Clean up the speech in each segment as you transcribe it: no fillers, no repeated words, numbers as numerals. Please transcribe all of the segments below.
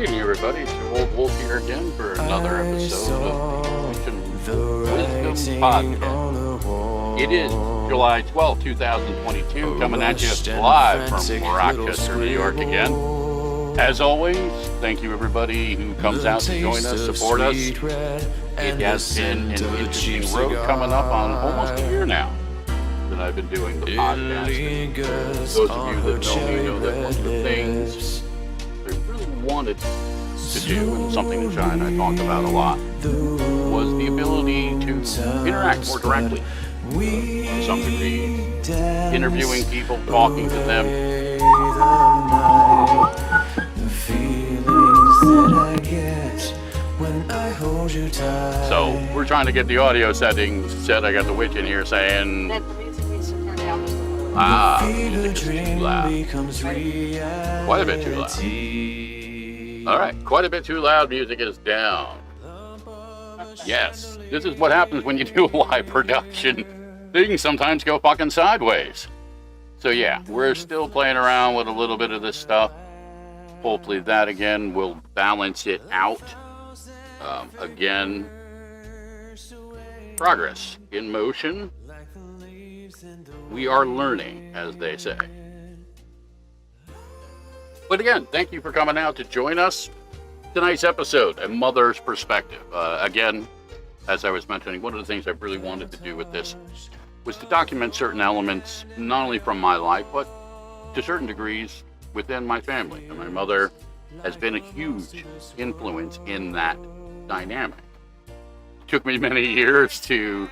evening, everybody. It's your old wolf here again for another episode of the Wisdom Podcast. It is July 12, 2022, coming at you live from Rochester, New York again. As always, thank you everybody who comes out to join us, support us. It has been an interesting road coming up on almost a year now that I've been doing the podcast. Those of you that know me know that one of the things I really wanted to do, and something that Shiya and I talked about a lot, was the ability to interact more directly, to some degree, interviewing people, talking to them. So we're trying to get the audio settings set. I got the witch in here saying, That the music needs to turn down just a little. Music is too loud. Quite a bit too loud. All right, quite a bit too loud. Music is down. Yes, this is what happens when you do a live production. Things sometimes go fucking sideways. So yeah, we're still playing around with a little bit of this stuff. Hopefully that again will balance it out. Again, progress in motion. We are learning, as they say. But again, thank you for coming out to join us. Tonight's episode, A Mother's Perspective. Again, as I was mentioning, one of the things I really wanted to do with this was to document certain elements, not only from my life, but to certain degrees within my family. And my mother has been a huge influence in that dynamic. It took me many years to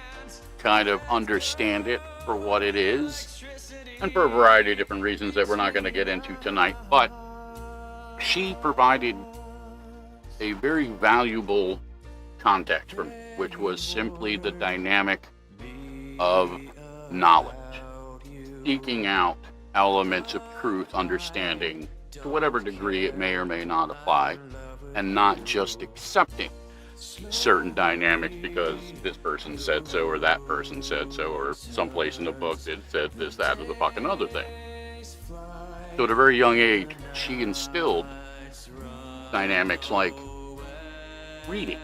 kind of understand it for what it is, and for a variety of different reasons that we're not going to get into tonight. But she provided a very valuable context for me, which was simply the dynamic of knowledge, seeking out elements of truth, understanding, to whatever degree it may or may not apply, and not just accepting certain dynamics because this person said so, or that person said so, or someplace in the book it said this, that, or the fucking other thing. So at a very young age, she instilled dynamics like reading.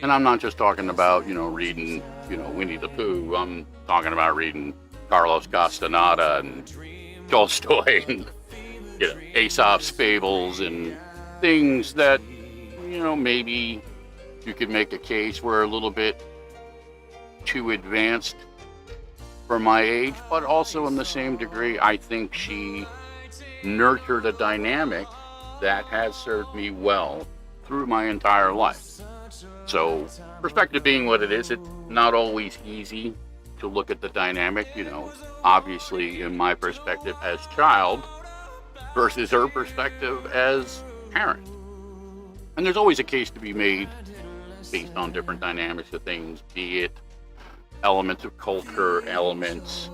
And I'm not just talking about, reading, Winnie the Pooh. I'm talking about reading Carlos Castaneda and Tolstoy and, Aesop's fables and things that, maybe you could make a case were a little bit too advanced for my age, but also in the same degree, I think she nurtured a dynamic that has served me well through my entire life. So, perspective being what it is, it's not always easy to look at the dynamic, obviously in my perspective as child versus her perspective as parent. And there's always a case to be made based on different dynamics of things, be it elements of culture, elements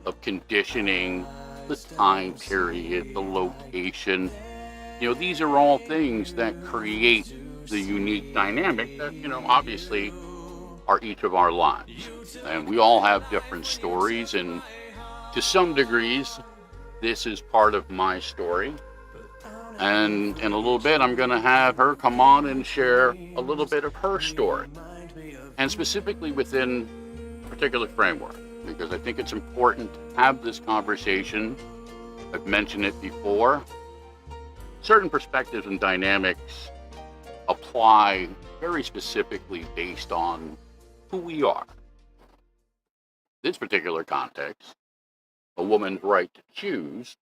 of conditioning, the time period, the location. These are all things that create the unique dynamic that, obviously are each of our lives. And we all have different stories, and to some degrees, this is part of my story. And in a little bit, I'm going to have her come on and share a little bit of her story. And specifically within a particular framework, because I think it's important to have this conversation. I've mentioned it before. Certain perspectives and dynamics apply very specifically based on who we are. This particular context, a woman's right to choose,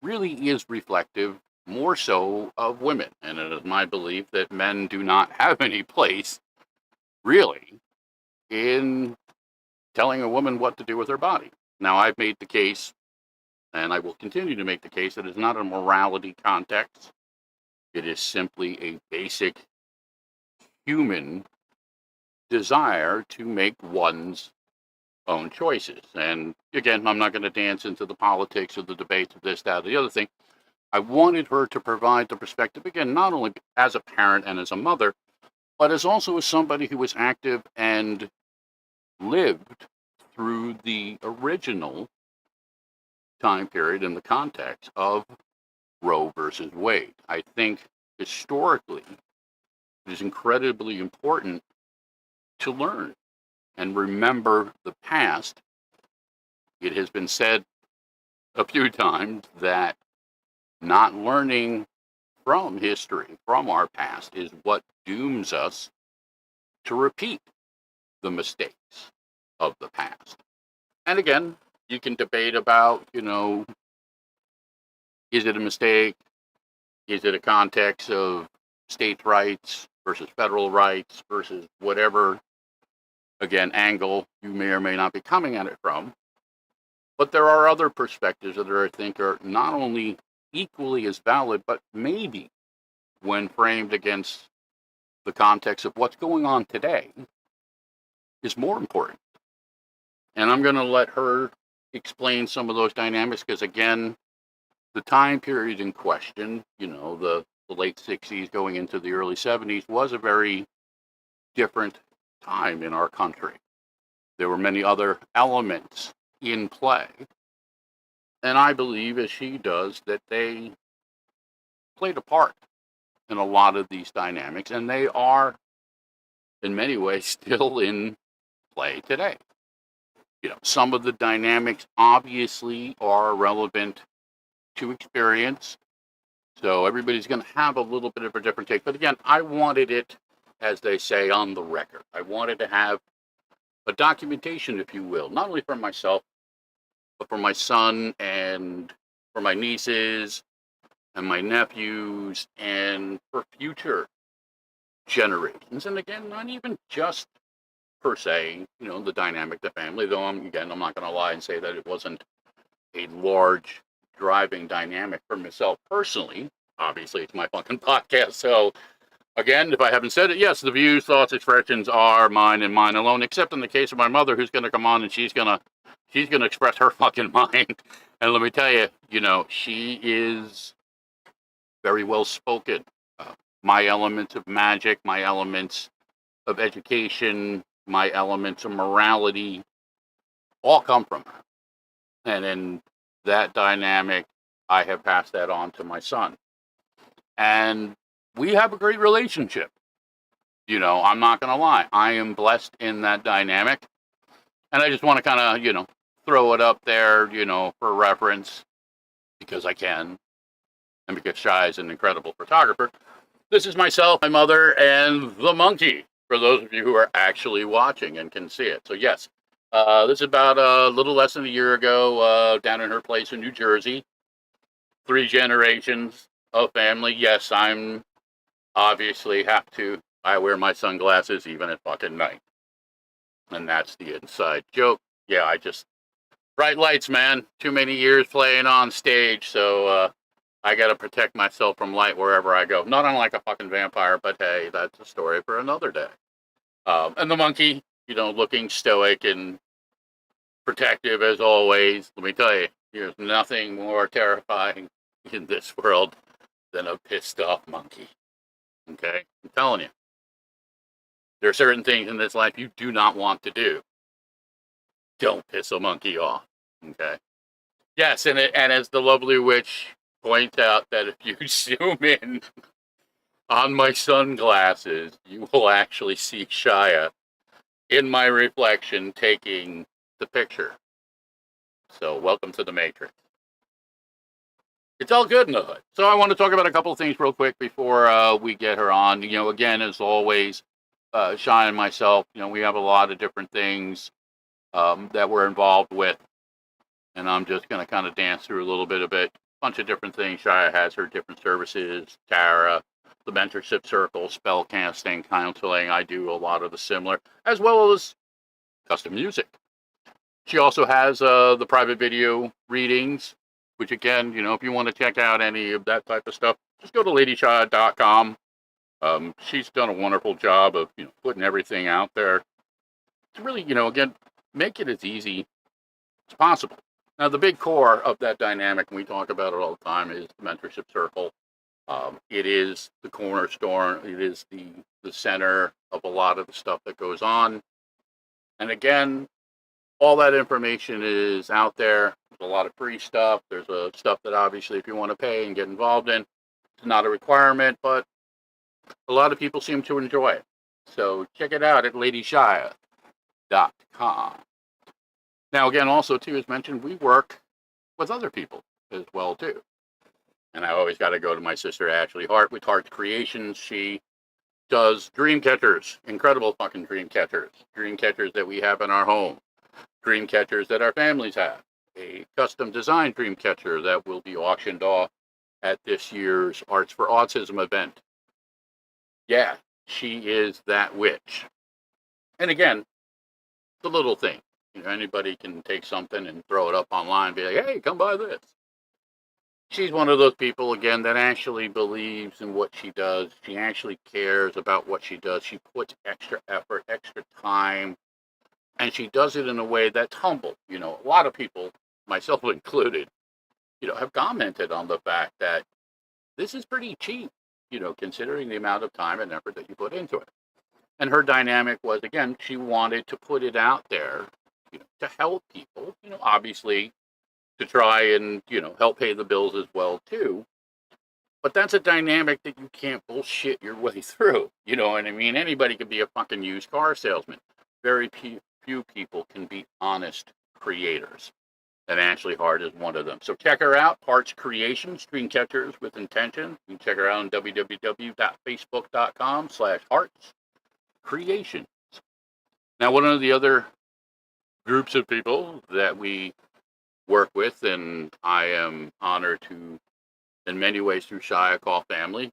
really is reflective more so of women. And it is my belief that men do not have any place, really, in telling a woman what to do with her body. Now, I've made the case, and I will continue to make the case, that it's not a morality context. It is simply a basic human desire to make one's own choices. And again, I'm not going to dance into the politics or the debates of this, that, or the other thing. I wanted her to provide the perspective, again, not only as a parent and as a mother, but as also as somebody who was active and lived through the original time period in the context of Roe versus Wade. I think historically, it is incredibly important to learn and remember the past. It has been said a few times that not learning from history, from our past, is what dooms us to repeat the mistakes of the past. And again, you can debate about, is it a mistake? Is it a context of states' rights versus federal rights versus whatever, again, angle you may or may not be coming at it from? But there are other perspectives that I think are not only equally as valid, but maybe when framed against the context of what's going on today is more important. And I'm going to let her explain some of those dynamics because, again, the time period in question, the late 60s going into the early 70s was a very different time in our country. There were many other elements in play. And I believe, as she does, that they played a part in a lot of these dynamics, and they are, in many ways, still in play today. Some of the dynamics obviously are relevant to experience, so everybody's going to have a little bit of a different take. But again, I wanted it, as they say, on the record. I wanted to have a documentation, if you will, not only for myself, but for my son and for my nieces and my nephews and for future generations. And again, not even just per se, the dynamic of the family, though I'm not going to lie and say that it wasn't a large driving dynamic for myself personally. Obviously, it's my fucking podcast. So again, if I haven't said it, yes, the views, thoughts, expressions are mine and mine alone, except in the case of my mother, who's going to come on and she's going to express her fucking mind. And let me tell you, she is very well spoken. My elements of magic, my elements of education, my elements of morality all come from her. And in that dynamic, I have passed that on to my son. And we have a great relationship. I'm not going to lie. I am blessed in that dynamic. And I just want to kind of, throw it up there, for reference because I can. And because Shiya is an incredible photographer. This is myself, my mother, and the monkey, for those of you who are actually watching and can see it. So yes, this is about a little less than a year ago, down in her place in New Jersey. 3 generations of family. Yes, I'm obviously I wear my sunglasses even at fucking night. And that's the inside joke. Yeah, bright lights, man. Too many years playing on stage, so I gotta protect myself from light wherever I go. Not unlike a fucking vampire, but hey, that's a story for another day. And the monkey, looking stoic and protective as always. Let me tell you, there's nothing more terrifying in this world than a pissed off monkey. Okay? I'm telling you. There are certain things in this life you do not want to do. Don't piss a monkey off. Okay? Yes, and as the lovely witch points out, that if you zoom in on my sunglasses, you will actually see Shiya in my reflection taking the picture. So welcome to the Matrix. It's all good in the hood. So I want to talk about a couple of things real quick before we get her on. Again, as always, Shiya and myself, we have a lot of different things that we're involved with. And I'm just going to kind of dance through a little bit of it. Bunch of different things. Shiya has her different services, Tara, the mentorship circle, spell casting, counseling. I do a lot of the similar, as well as custom music. She also has the private video readings, which again, if you want to check out any of that type of stuff, just go to ladyshiya.com. She's done a wonderful job of putting everything out there to really, again, make it as easy as possible. Now, the big core of that dynamic, and we talk about it all the time, is the mentorship circle. It is the cornerstone. It is the center of a lot of the stuff that goes on. And again, all that information is out there. There's a lot of free stuff. There's stuff that obviously, if you want to pay and get involved in, It's not a requirement, but a lot of people seem to enjoy it. So check it out at LadyShiya.com. Now, again, also, too, as mentioned, we work with other people as well, too. And I always got to go to my sister, Ashley Hart, with Hart Creations. She does dream catchers, incredible fucking dream catchers that we have in our home, dream catchers that our families have, a custom designed dream catcher that will be auctioned off at this year's Arts for Autism event. Yeah, she is that witch. And again, the little thing. You know, anybody can take something and throw it up online and be like, hey, come buy this. She's one of those people, again, that actually believes in what she does. She actually cares about what she does. She puts extra effort, extra time, and she does it in a way that's humble. You know, a lot of people, myself included, you know, have commented on the fact that this is pretty cheap, you know, considering the amount of time and effort that you put into it. And her dynamic was, again, she wanted to put it out there, you know, to help people, you know, obviously to try and, you know, help pay the bills as well, too. But that's a dynamic that you can't bullshit your way through. You know what I mean? Anybody can be a fucking used car salesman. Very few people can be honest creators. And Ashley Hart is one of them. So check her out, Hart's Creations, Dream Catchers with Intention. You can check her out on www.facebook.com/Hart's Creations. Now, one of the other groups of people that we work with, and I am honored to, in many ways, through Shiya, call family,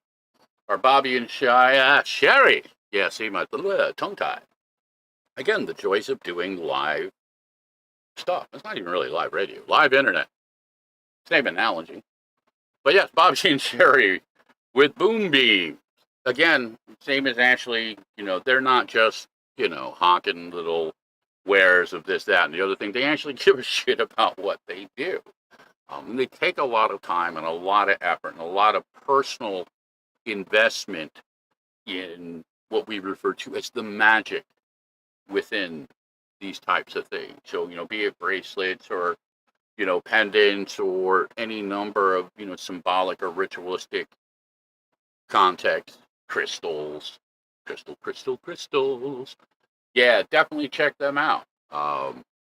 are Bobby and Shiya Sherry. Yeah, see, my tongue tie. Again, the choice of doing live stuff. It's not even really live radio, live internet. Same analogy. But yes, Bobby and Sherry with Boom Beam. Again, same as Ashley, you know, they're not just, you know, honking little wares of this, that, and the other thing. They actually give a shit about what they do. And they take a lot of time and a lot of effort and a lot of personal investment in what we refer to as the magic within these types of things. So, you know, be it bracelets or, you know, pendants or any number of, you know, symbolic or ritualistic context, crystals. Yeah, definitely check them out.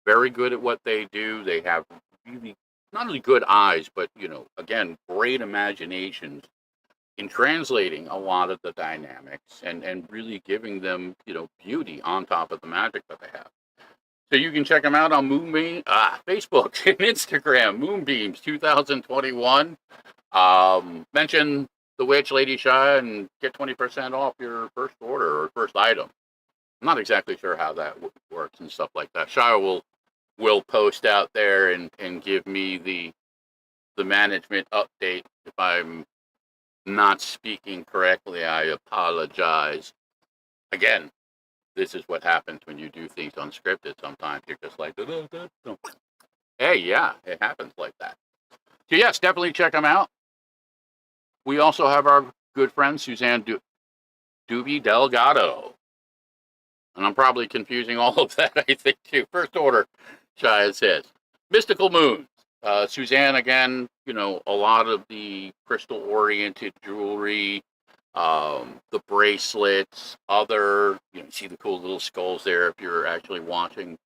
Very good at what they do. They have really not only good eyes, but, you know, again, great imaginations in translating a lot of the dynamics and really giving them, you know, beauty on top of the magic that they have. So you can check them out on Facebook and Instagram, Moonbeams 2021. Mention the witch, Lady Shiya, and get 20% off your first order or first item. I'm not exactly sure how that works and stuff like that. Shiya will post out there and give me the management update. If I'm not speaking correctly, I apologize. Again, this is what happens when you do things unscripted. Sometimes you're just like, hey, yeah, it happens like that. So yes, definitely check them out. We also have our good friend Suzanne Duby Delgado. And I'm probably confusing all of that, I think, too. First order, Shiya says. Mystical Moons. Suzanne, again, you know, a lot of the crystal-oriented jewelry, the bracelets, other, you know, see the cool little skulls there if you're actually watching.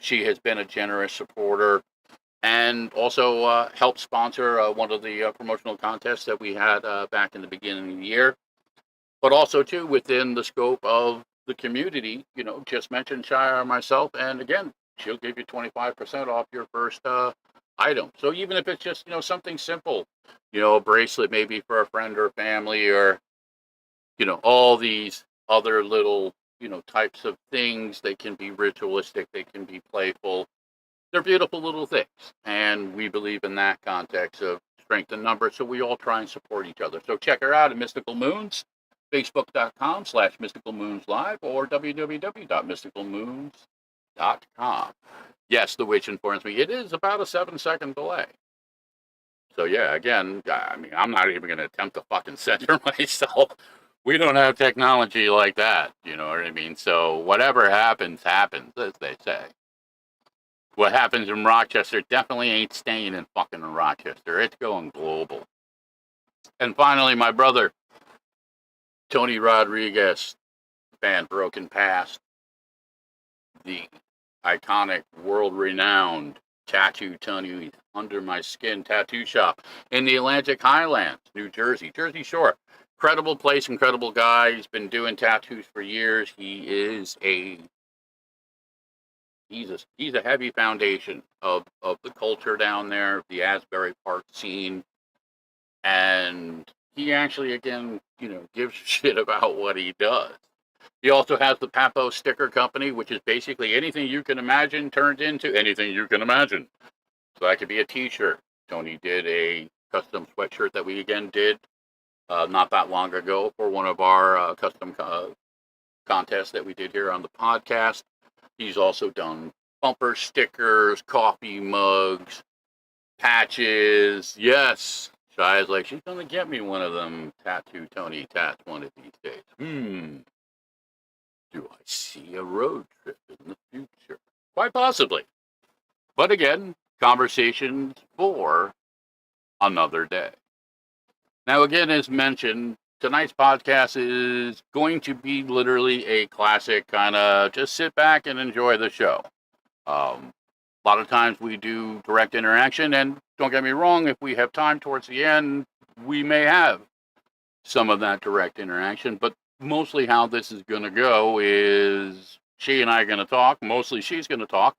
She has been a generous supporter and also helped sponsor one of the promotional contests that we had back in the beginning of the year. But also, too, within the scope of the community, you know, just mention Shiya or myself, and again, she'll give you 25% off your first item. So even if it's just, you know, something simple, you know, a bracelet maybe for a friend or family, or, you know, all these other little, you know, types of things, they can be ritualistic, they can be playful. They're beautiful little things. And we believe in that context of strength in numbers, so we all try and support each other. So check her out at Mystical Moons. Facebook.com/Mystical Moons Live or www.mysticalmoons.com. Yes, the witch informs me it is about a 7-second delay. So yeah, again, I mean, I'm not even going to attempt to fucking censor myself. We don't have technology like that, you know what I mean? So whatever happens, happens, as they say. What happens in Rochester definitely ain't staying in fucking Rochester. It's going global. And finally, my brother, Tony Rodriguez, band Broken Past, the iconic, world-renowned Tattoo Tony Under My Skin tattoo shop in the Atlantic Highlands, New Jersey, Jersey Shore. Incredible place, incredible guy. He's been doing tattoos for years. He's a heavy foundation of the culture down there, the Asbury Park scene. And he actually, again, gives a shit about what he does. He also has the Papo Sticker Company, which is basically anything you can imagine turned into anything you can imagine. So that could be a t-shirt. Tony did a custom sweatshirt that we again did not that long ago for one of our custom contests that we did here on the podcast. He's also done bumper stickers, coffee mugs, patches. Yes. Shiya's like, she's going to get me one of them Tattoo Tony tats one of these days. Do I see a road trip in the future? Quite possibly. But again, conversations for another day. Now, again, as mentioned, tonight's podcast is going to be literally a classic kind of just sit back and enjoy the show. A lot of times we do direct interaction, and don't get me wrong, if we have time towards the end, we may have some of that direct interaction, but mostly how this is going to go is she and I are going to talk. Mostly she's going to talk.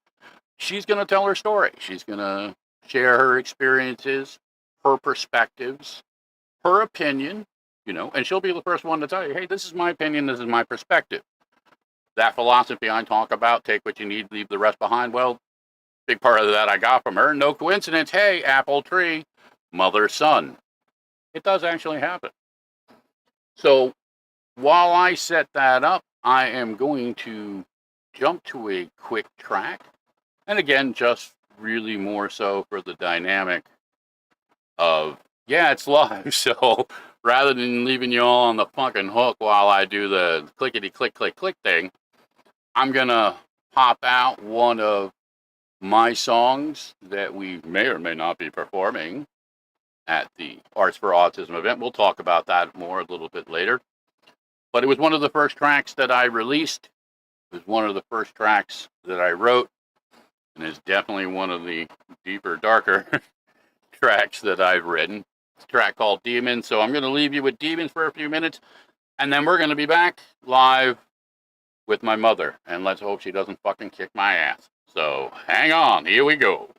She's going to tell her story. She's going to share her experiences, her perspectives, her opinion, and she'll be the first one to tell you, hey, this is my opinion, this is my perspective. That philosophy I talk about, take what you need, leave the rest behind. Well, big part of that I got from her. No coincidence. Hey, apple tree, mother, son. It does actually happen. So while I set that up, I am going to jump to a quick track. And again, just really more so for the dynamic of, yeah, it's live. So rather than leaving you all on the fucking hook while I do the clickety click, click, click thing, I'm going to pop out one of my songs that we may or may not be performing at the Arts for Autism event. We'll talk about that more a little bit later. But it was one of the first tracks that I released. It was one of the first tracks that I wrote. And it's definitely one of the deeper, darker tracks that I've written. It's a track called Demons. So I'm going to leave you with Demons for a few minutes. And then we're going to be back live with my mother. And let's hope she doesn't fucking kick my ass. So hang on. Here we go.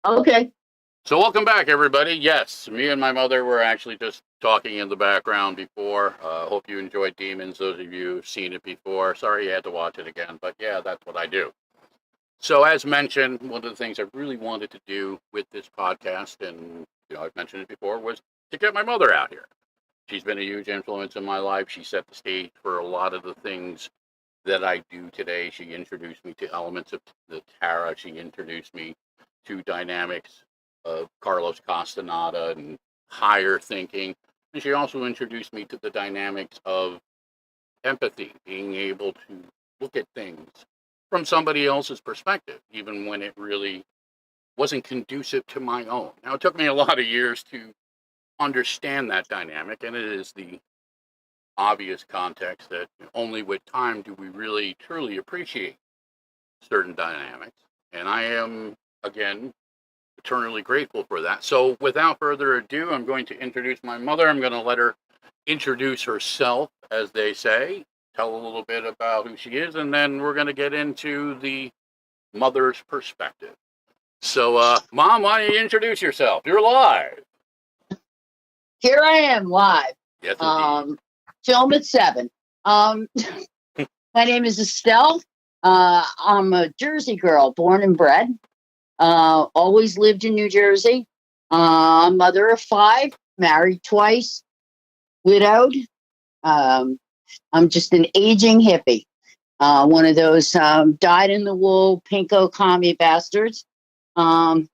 Okay. So welcome back, everybody. Yes, me and my mother were actually just talking in the background before. Hope you enjoyed Demons, those of you who've seen it before. Sorry you had to watch it again, but yeah, that's what I do. So as mentioned, one of the things I really wanted to do with this podcast, and I've mentioned it before, was to get my mother out here. She's been a huge influence in my life. She set the stage for a lot of the things that I do today. She introduced me to elements of the Tarot. She introduced me to dynamics of Carlos Castaneda and higher thinking. And she also introduced me to the dynamics of empathy, being able to look at things from somebody else's perspective, even when it really wasn't conducive to my own. Now, it took me a lot of years to understand that dynamic, and it is the obvious context that only with time do we really truly appreciate certain dynamics. And I am, again, eternally grateful for that. So without further ado, I'm going to introduce my mother. I'm going to let her introduce herself, as they say, tell a little bit about who she is, and then we're going to get into the mother's perspective. So, Mom, why don't you introduce yourself? You're live. Here I am live. Yes, indeed. Film at 7. My name is Estelle. I'm a Jersey girl, born and bred. Always lived in New Jersey. Mother of 5, married twice, widowed. I'm just an aging hippie. One of those dyed in the wool pinko commie bastards. I'm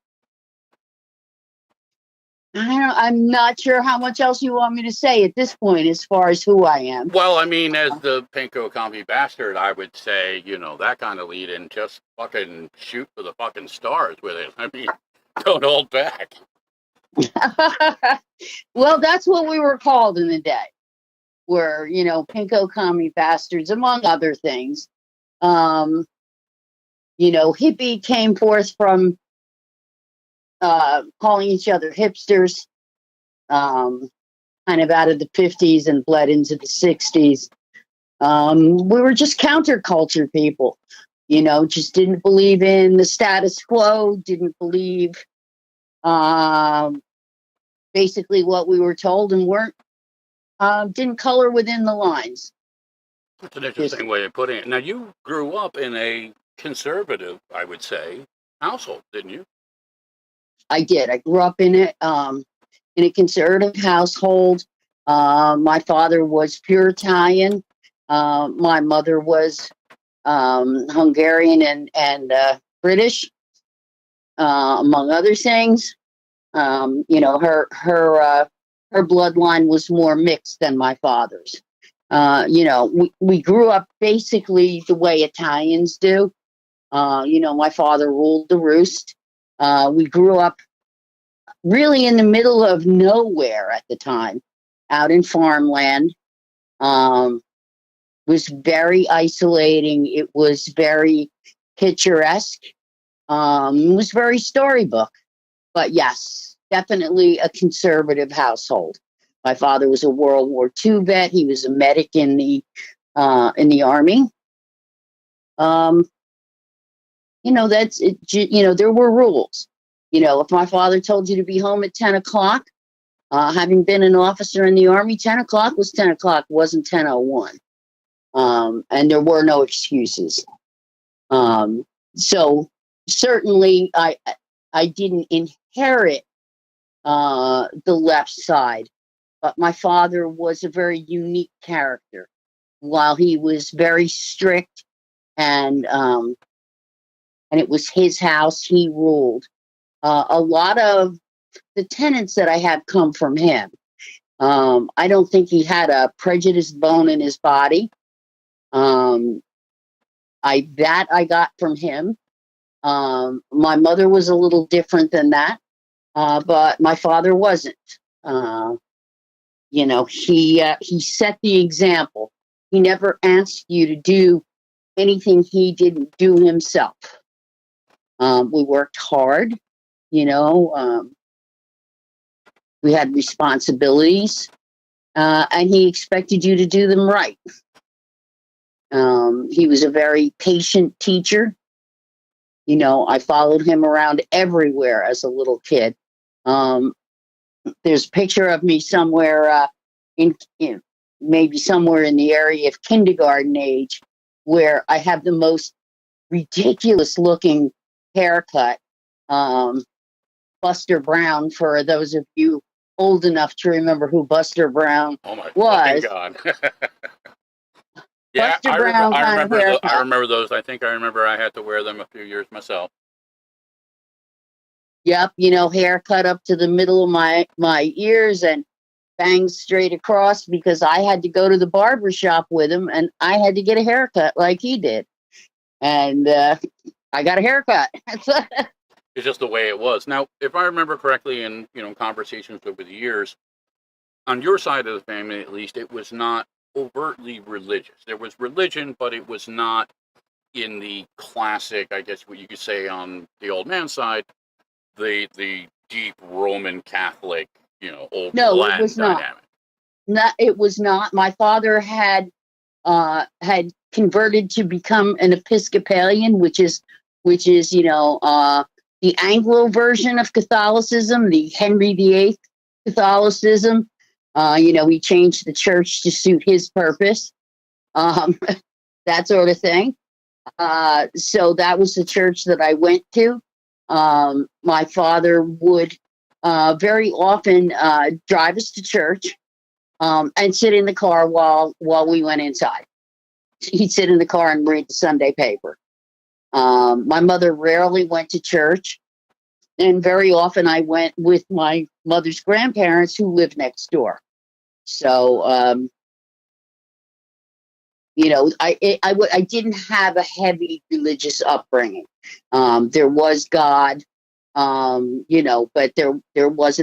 not sure how much else you want me to say at this point as far as who I am. Well, I mean, as the pinko commie bastard, I would say, that kind of lead in, just fucking shoot for the fucking stars with it. I mean, don't hold back. Well, that's what we were called in the day. Were, pinko commie bastards, among other things. Hippie came forth from calling each other hipsters, kind of out of the 50s and bled into the 60s. We were just counterculture people, just didn't believe in the status quo, didn't believe basically what we were told, and didn't color within the lines. That's an interesting way of putting it. Now, you grew up in a conservative, I would say, household, didn't you? I did. I grew up in a conservative household. My father was pure Italian. My mother was Hungarian and British, among other things. Her bloodline was more mixed than my father's. We grew up basically the way Italians do. My father ruled the roost. We grew up really in the middle of nowhere at the time, out in farmland. Was very isolating. It was very picturesque. It was very storybook. But yes, definitely a conservative household. My father was a World War II vet. He was a medic in the Army. That's it. There were rules. If my father told you to be home at 10 o'clock, having been an officer in the Army, 10 o'clock was 10 o'clock, wasn't 10:01. And there were no excuses. So certainly I didn't inherit the left side, but my father was a very unique character. While he was very strict and it was his house, he ruled. A lot of the tenets that I have come from him. I don't think he had a prejudiced bone in his body. I got from him. My mother was a little different than that, but my father wasn't. He set the example. He never asked you to do anything he didn't do himself. We worked hard. We had responsibilities, and he expected you to do them right. He was a very patient teacher. I followed him around everywhere as a little kid. There's a picture of me somewhere in maybe somewhere in the area of kindergarten age, where I have the most ridiculous looking haircut. Buster Brown, for those of you old enough to remember who Buster Brown Oh my fucking was. god! Yeah, Buster Brown I kind of remember. I haircut. remember those. I think I remember. I had to wear them a few years myself. Yep, hair cut up to the middle of my ears and bangs straight across, because I had to go to the barber shop with him and I had to get a haircut like he did. And I got a haircut. It's just the way it was. Now, if I remember correctly, in conversations over the years, on your side of the family, at least, it was not overtly religious. There was religion, but it was not in the classic, I guess what you could say on the old man's side, the deep Roman Catholic, old No, it Latin was not. dynamic. It was not. My father had converted to become an Episcopalian, which is the Anglo version of Catholicism, the Henry VIII Catholicism. He changed the church to suit his purpose, that sort of thing. So that was the church that I went to. My father would very often drive us to church and sit in the car while we went inside. He'd sit in the car and read the Sunday paper. My mother rarely went to church, and very often I went with my mother's grandparents who lived next door. So, I didn't have a heavy religious upbringing. There was God, but there was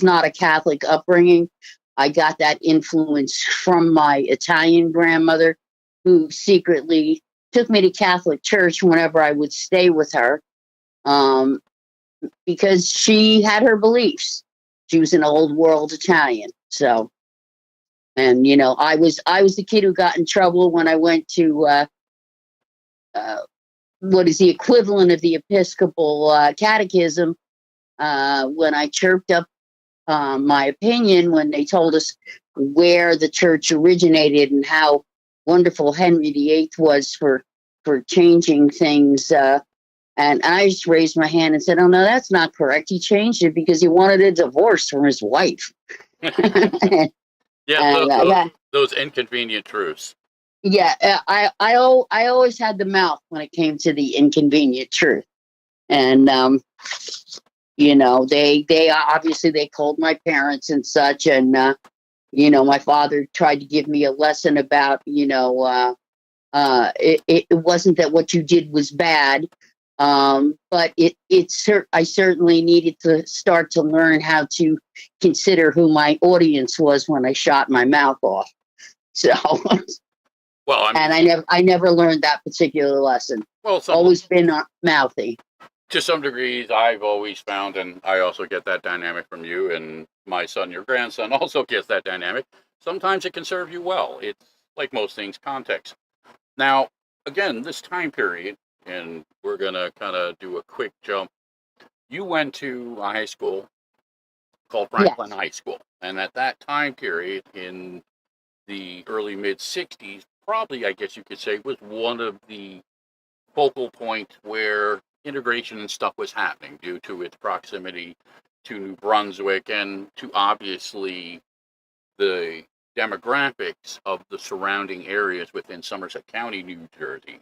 not a Catholic upbringing. I got that influence from my Italian grandmother, who secretly took me to Catholic church whenever I would stay with her, because she had her beliefs. She was an old world Italian. So, and I was the kid who got in trouble when I went to what is the equivalent of the Episcopal catechism, when I chirped up my opinion when they told us where the church originated and how wonderful Henry VIII was for changing things. And I just raised my hand and said, "Oh no, that's not correct. He changed it because he wanted a divorce from his wife." Yeah, those inconvenient truths. Yeah, I always had the mouth when it came to the inconvenient truth, and they obviously they called my parents and such, and my father tried to give me a lesson about it wasn't that what you did was bad, but I certainly needed to start to learn how to consider who my audience was when I shot my mouth off. So, well, and I never learned that particular lesson. Well, always been mouthy. To some degrees, I've always found, and I also get that dynamic from you, and my son, your grandson, also gets that dynamic. Sometimes it can serve you well. It's like most things, context. Now, again, this time period, and we're going to kind of do a quick jump. You went to a high school called Franklin High School. And at that time period, in the early mid-'60s, probably, I guess you could say, was one of the focal points where integration and stuff was happening due to its proximity to New Brunswick and to obviously the demographics of the surrounding areas within Somerset County, New Jersey.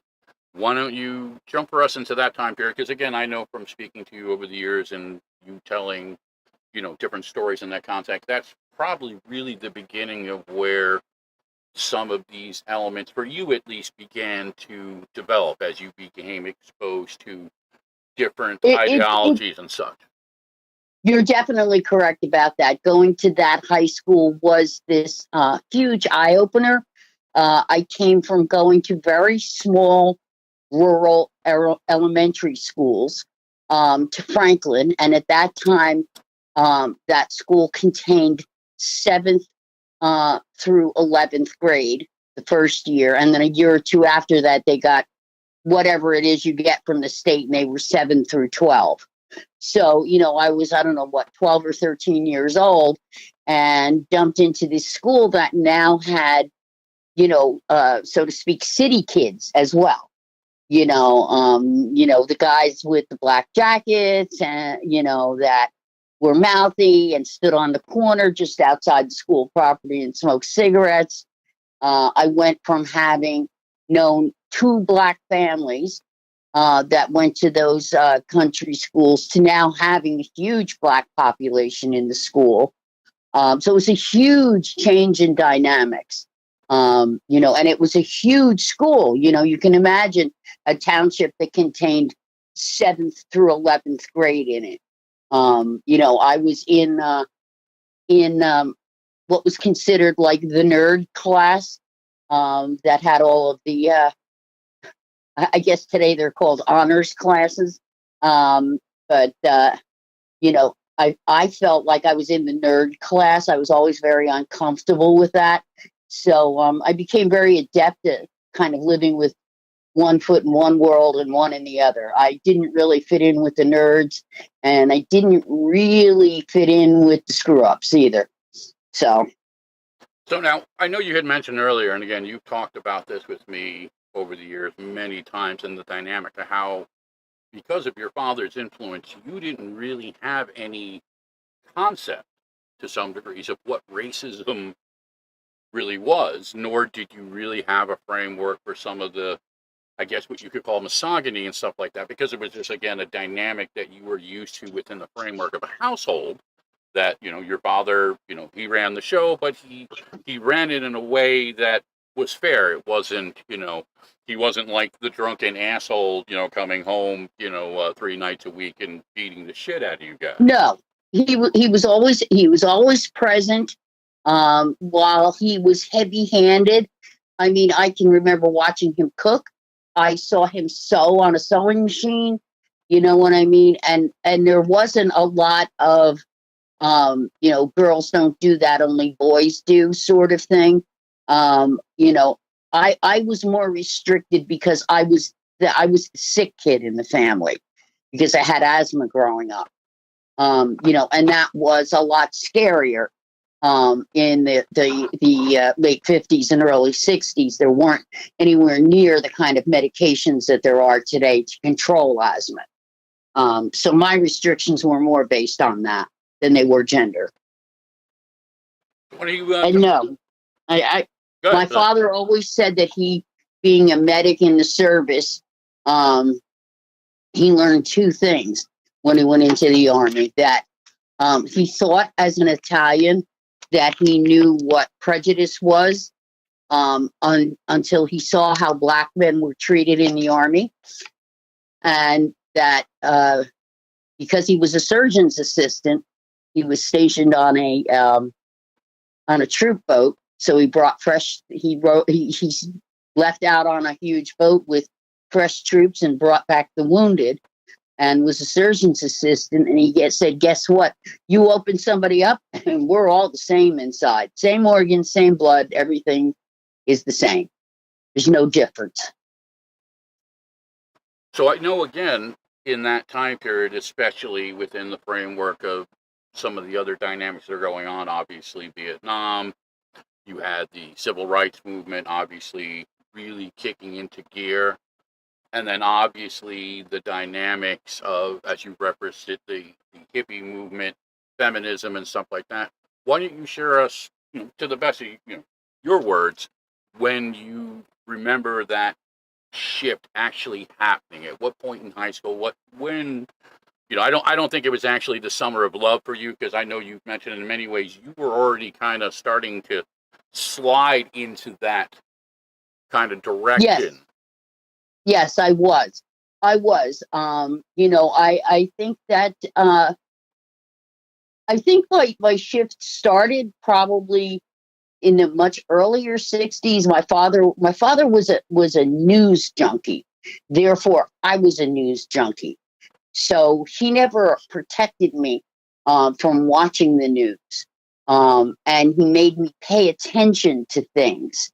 Why don't you jump for us into that time period? Because again, I know from speaking to you over the years and you telling, different stories in that context, that's probably really the beginning of where some of these elements, for you at least, began to develop as you became exposed to different ideologies and such. You're definitely correct about that. Going to that high school was this huge eye-opener. I came from going to very small rural elementary schools to Franklin, and at that time, that school contained 7th through 11th grade, the first year, and then a year or two after that, they got whatever it is you get from the state, and they were 7 through 12. So, I was, I don't know what, 12 or 13 years old, and dumped into this school that now had, so to speak, city kids as well. The guys with the black jackets and, that were mouthy and stood on the corner just outside the school property and smoked cigarettes. I went from having known 2 black families that went to those country schools to now having a huge black population in the school. So it was a huge change in dynamics. And it was a huge school. You can imagine a township that contained 7th through 11th grade in it. I was in what was considered like the nerd class that had all of the, I guess today they're called honors classes. But I felt like I was in the nerd class. I was always very uncomfortable with that. So I became very adept at kind of living with one foot in one world and one in the other. I didn't really fit in with the nerds, and I didn't really fit in with the screw-ups either. So now, I know you had mentioned earlier, and again, you've talked about this with me over the years many times, in the dynamic of how, because of your father's influence, you didn't really have any concept, to some degrees, of what racism really was, nor did you really have a framework for some of the, I guess, what you could call misogyny and stuff like that, because it was just, again, a dynamic that you were used to within the framework of a household that, your father, he ran the show, but he ran it in a way that was fair. It wasn't, he wasn't like the drunken asshole, coming home, 3 nights a week and beating the shit out of you guys. no, he was always present. While he was heavy-handed, I mean, I can remember watching him cook. I saw him sew on a sewing machine. You know what I mean? And there wasn't a lot of, girls don't do that, only boys do sort of thing. I was more restricted because I was the sick kid in the family because I had asthma growing up. And that was a lot scarier. In the late 50s and early 60s, there weren't anywhere near the kind of medications that there are today to control asthma. So my restrictions were more based on that than they were gender. What are you, and no, my father always said that he, being a medic in the service, he learned 2 things when he went into the Army. That he thought, as an Italian, that he knew what prejudice was until he saw how black men were treated in the Army. And that because he was a surgeon's assistant, he was stationed on a troop boat. So he brought he left out on a huge boat with fresh troops and brought back the wounded, and was a surgeon's assistant. And he said, guess what? You open somebody up and we're all the same inside. Same organs, same blood, everything is the same. There's no difference. So I know, again, in that time period, especially within the framework of some of the other dynamics that are going on, obviously Vietnam, you had the civil rights movement, obviously really kicking into gear. And then obviously the dynamics of, as you referenced it, the hippie movement, feminism and stuff like that. Why don't you share us, to the best of your words, when you remember that shift actually happening? At what point in high school? When? I don't think it was actually the summer of love for you, because I know you've mentioned in many ways you were already kind of starting to slide into that kind of direction. Yes, I was. I think that I think my shift started probably in the much earlier 60s. My father was a news junkie. Therefore, I was a news junkie. So he never protected me from watching the news. And he made me pay attention to things.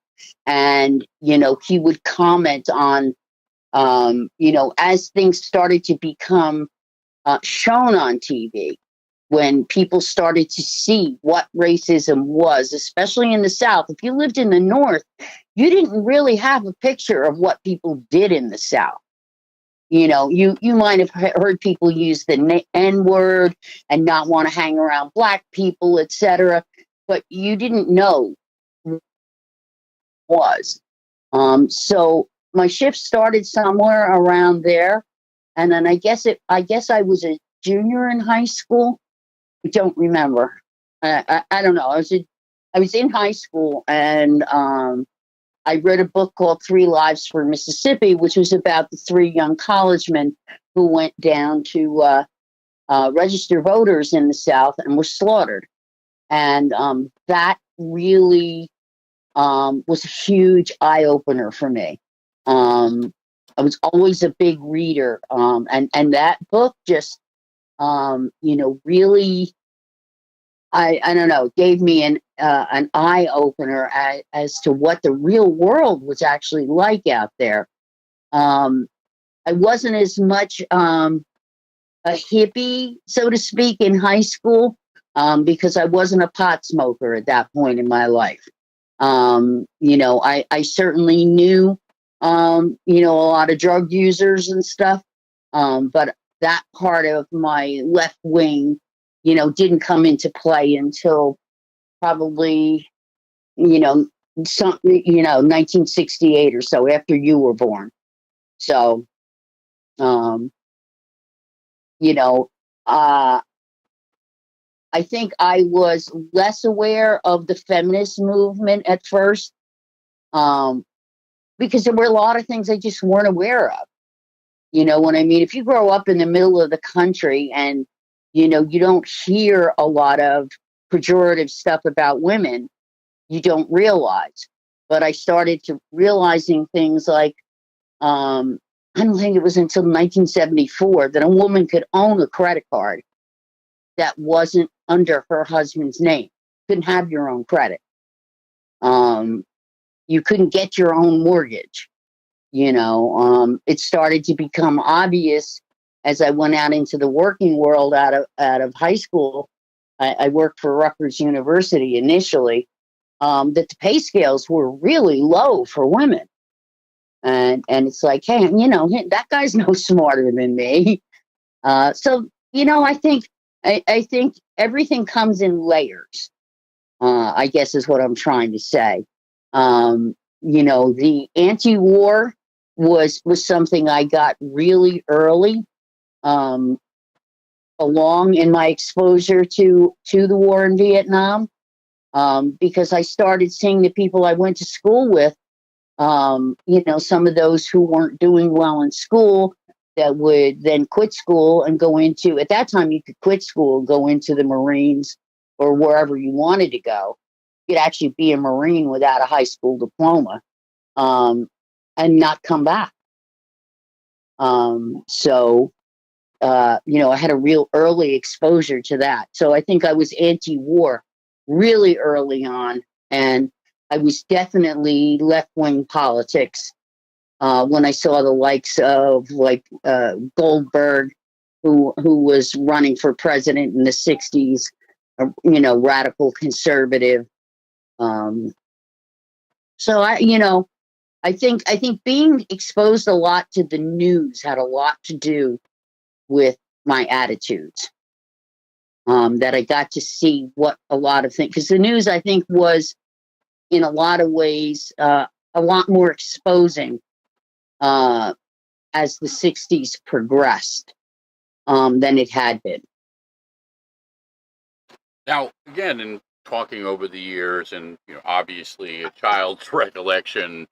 And, he would comment on As things started to become shown on TV, when people started to see what racism was, especially in the South. If you lived in the North, you didn't really have a picture of what people did in the South. You might have heard people use the N word and not want to hang around black people, etc. But you didn't know what it was. So my shift started somewhere around there, and then I guess I was a junior in high school. I don't remember. I don't know. I was in high school, and I read a book called Three Lives for Mississippi, which was about the three young collegemen who went down to register voters in the South and were slaughtered. And that really was a huge eye opener for me. I was always a big reader, and that book just really, I don't know, gave me an eye opener as to what the real world was actually like out there. I wasn't as much a hippie, so to speak, in high school, because I wasn't a pot smoker at that point in my life. I certainly knew, a lot of drug users and stuff, but that part of my left wing, didn't come into play until probably, 1968 or so, after you were born. So, um, you know, uh, I think I was less aware of the feminist movement at first, um, because there were a lot of things I just weren't aware of. You know what I mean? If you grow up in the middle of the country and, you don't hear a lot of pejorative stuff about women, you don't realize. But I started to realizing things like, I don't think it was until 1974 that a woman could own a credit card that wasn't under her husband's name. Couldn't have your own credit. You couldn't get your own mortgage. It started to become obvious as I went out into the working world out of high school. I worked for Rutgers University initially. That the pay scales were really low for women, and it's like, hey, that guy's no smarter than me. So I think everything comes in layers. I guess is what I'm trying to say. The anti-war was something I got really early, along in my exposure to the war in Vietnam, because I started seeing the people I went to school with, some of those who weren't doing well in school that would then quit school and go into, at that time you could quit school and go into the Marines or wherever you wanted to go. You could actually be a Marine without a high school diploma, and not come back. I had a real early exposure to that. So I think I was anti-war really early on, and I was definitely left-wing politics when I saw the likes of Goldberg, who was running for president in the 60s, radical conservative. So I think being exposed a lot to the news had a lot to do with my attitudes. That I got to see what a lot of things, because the news I think was in a lot of ways a lot more exposing as the 60s progressed than it had been. Now, again, in talking over the years, and obviously a child's recollection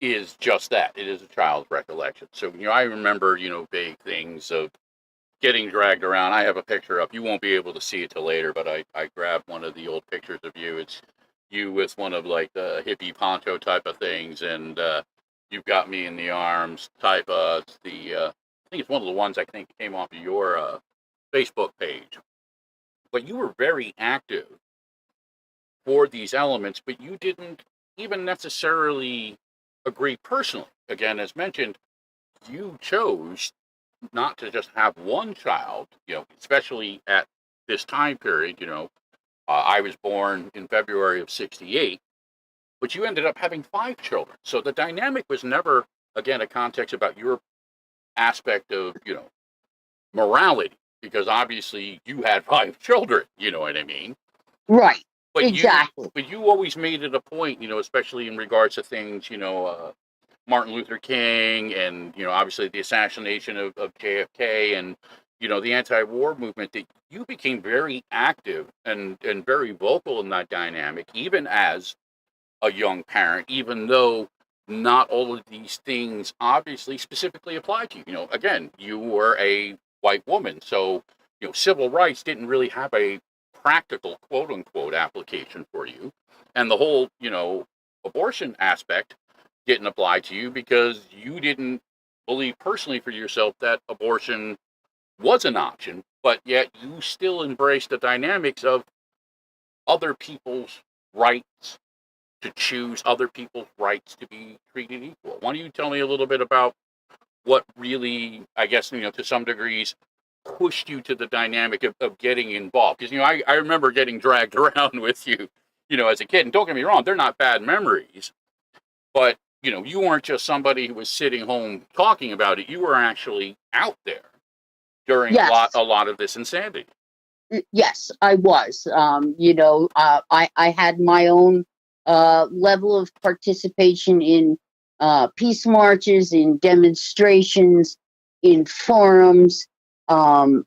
is just that. It is a child's recollection. So, I remember, vague things of getting dragged around. I have a picture up. You won't be able to see it till later, but I grabbed one of the old pictures of you. It's you with one of like the hippie poncho type of things, and you've got me in the arms type. It's I think it's one of the ones I think came off of your Facebook page. But you were very active for these elements, but you didn't even necessarily agree personally. Again, as mentioned, you chose not to just have one child, especially at this time period. I was born in February of '68, but you ended up having 5 children. So the dynamic was never, again, a context about your aspect of, morality, because obviously you had 5 children, you know what I mean? Right. But Exactly. you always made it a point, especially in regards to things, Martin Luther King and, obviously the assassination of JFK and, the anti-war movement, that you became very active and very vocal in that dynamic, even as a young parent, even though not all of these things obviously specifically apply to you. Again, you were a white woman, so civil rights didn't really have a practical quote unquote application for you, and the whole abortion aspect didn't apply to you because you didn't believe personally for yourself that abortion was an option, but yet you still embraced the dynamics of other people's rights to choose, other people's rights to be treated equal. Why don't you tell me a little bit about what really, I guess, to some degrees, pushed you to the dynamic of getting involved? Because, I remember getting dragged around with you, as a kid. And don't get me wrong, they're not bad memories. But, you weren't just somebody who was sitting home talking about it. You were actually out there during Yes. a lot of this insanity. Yes, I was. I had my own level of participation in peace marches, in demonstrations, in forums. There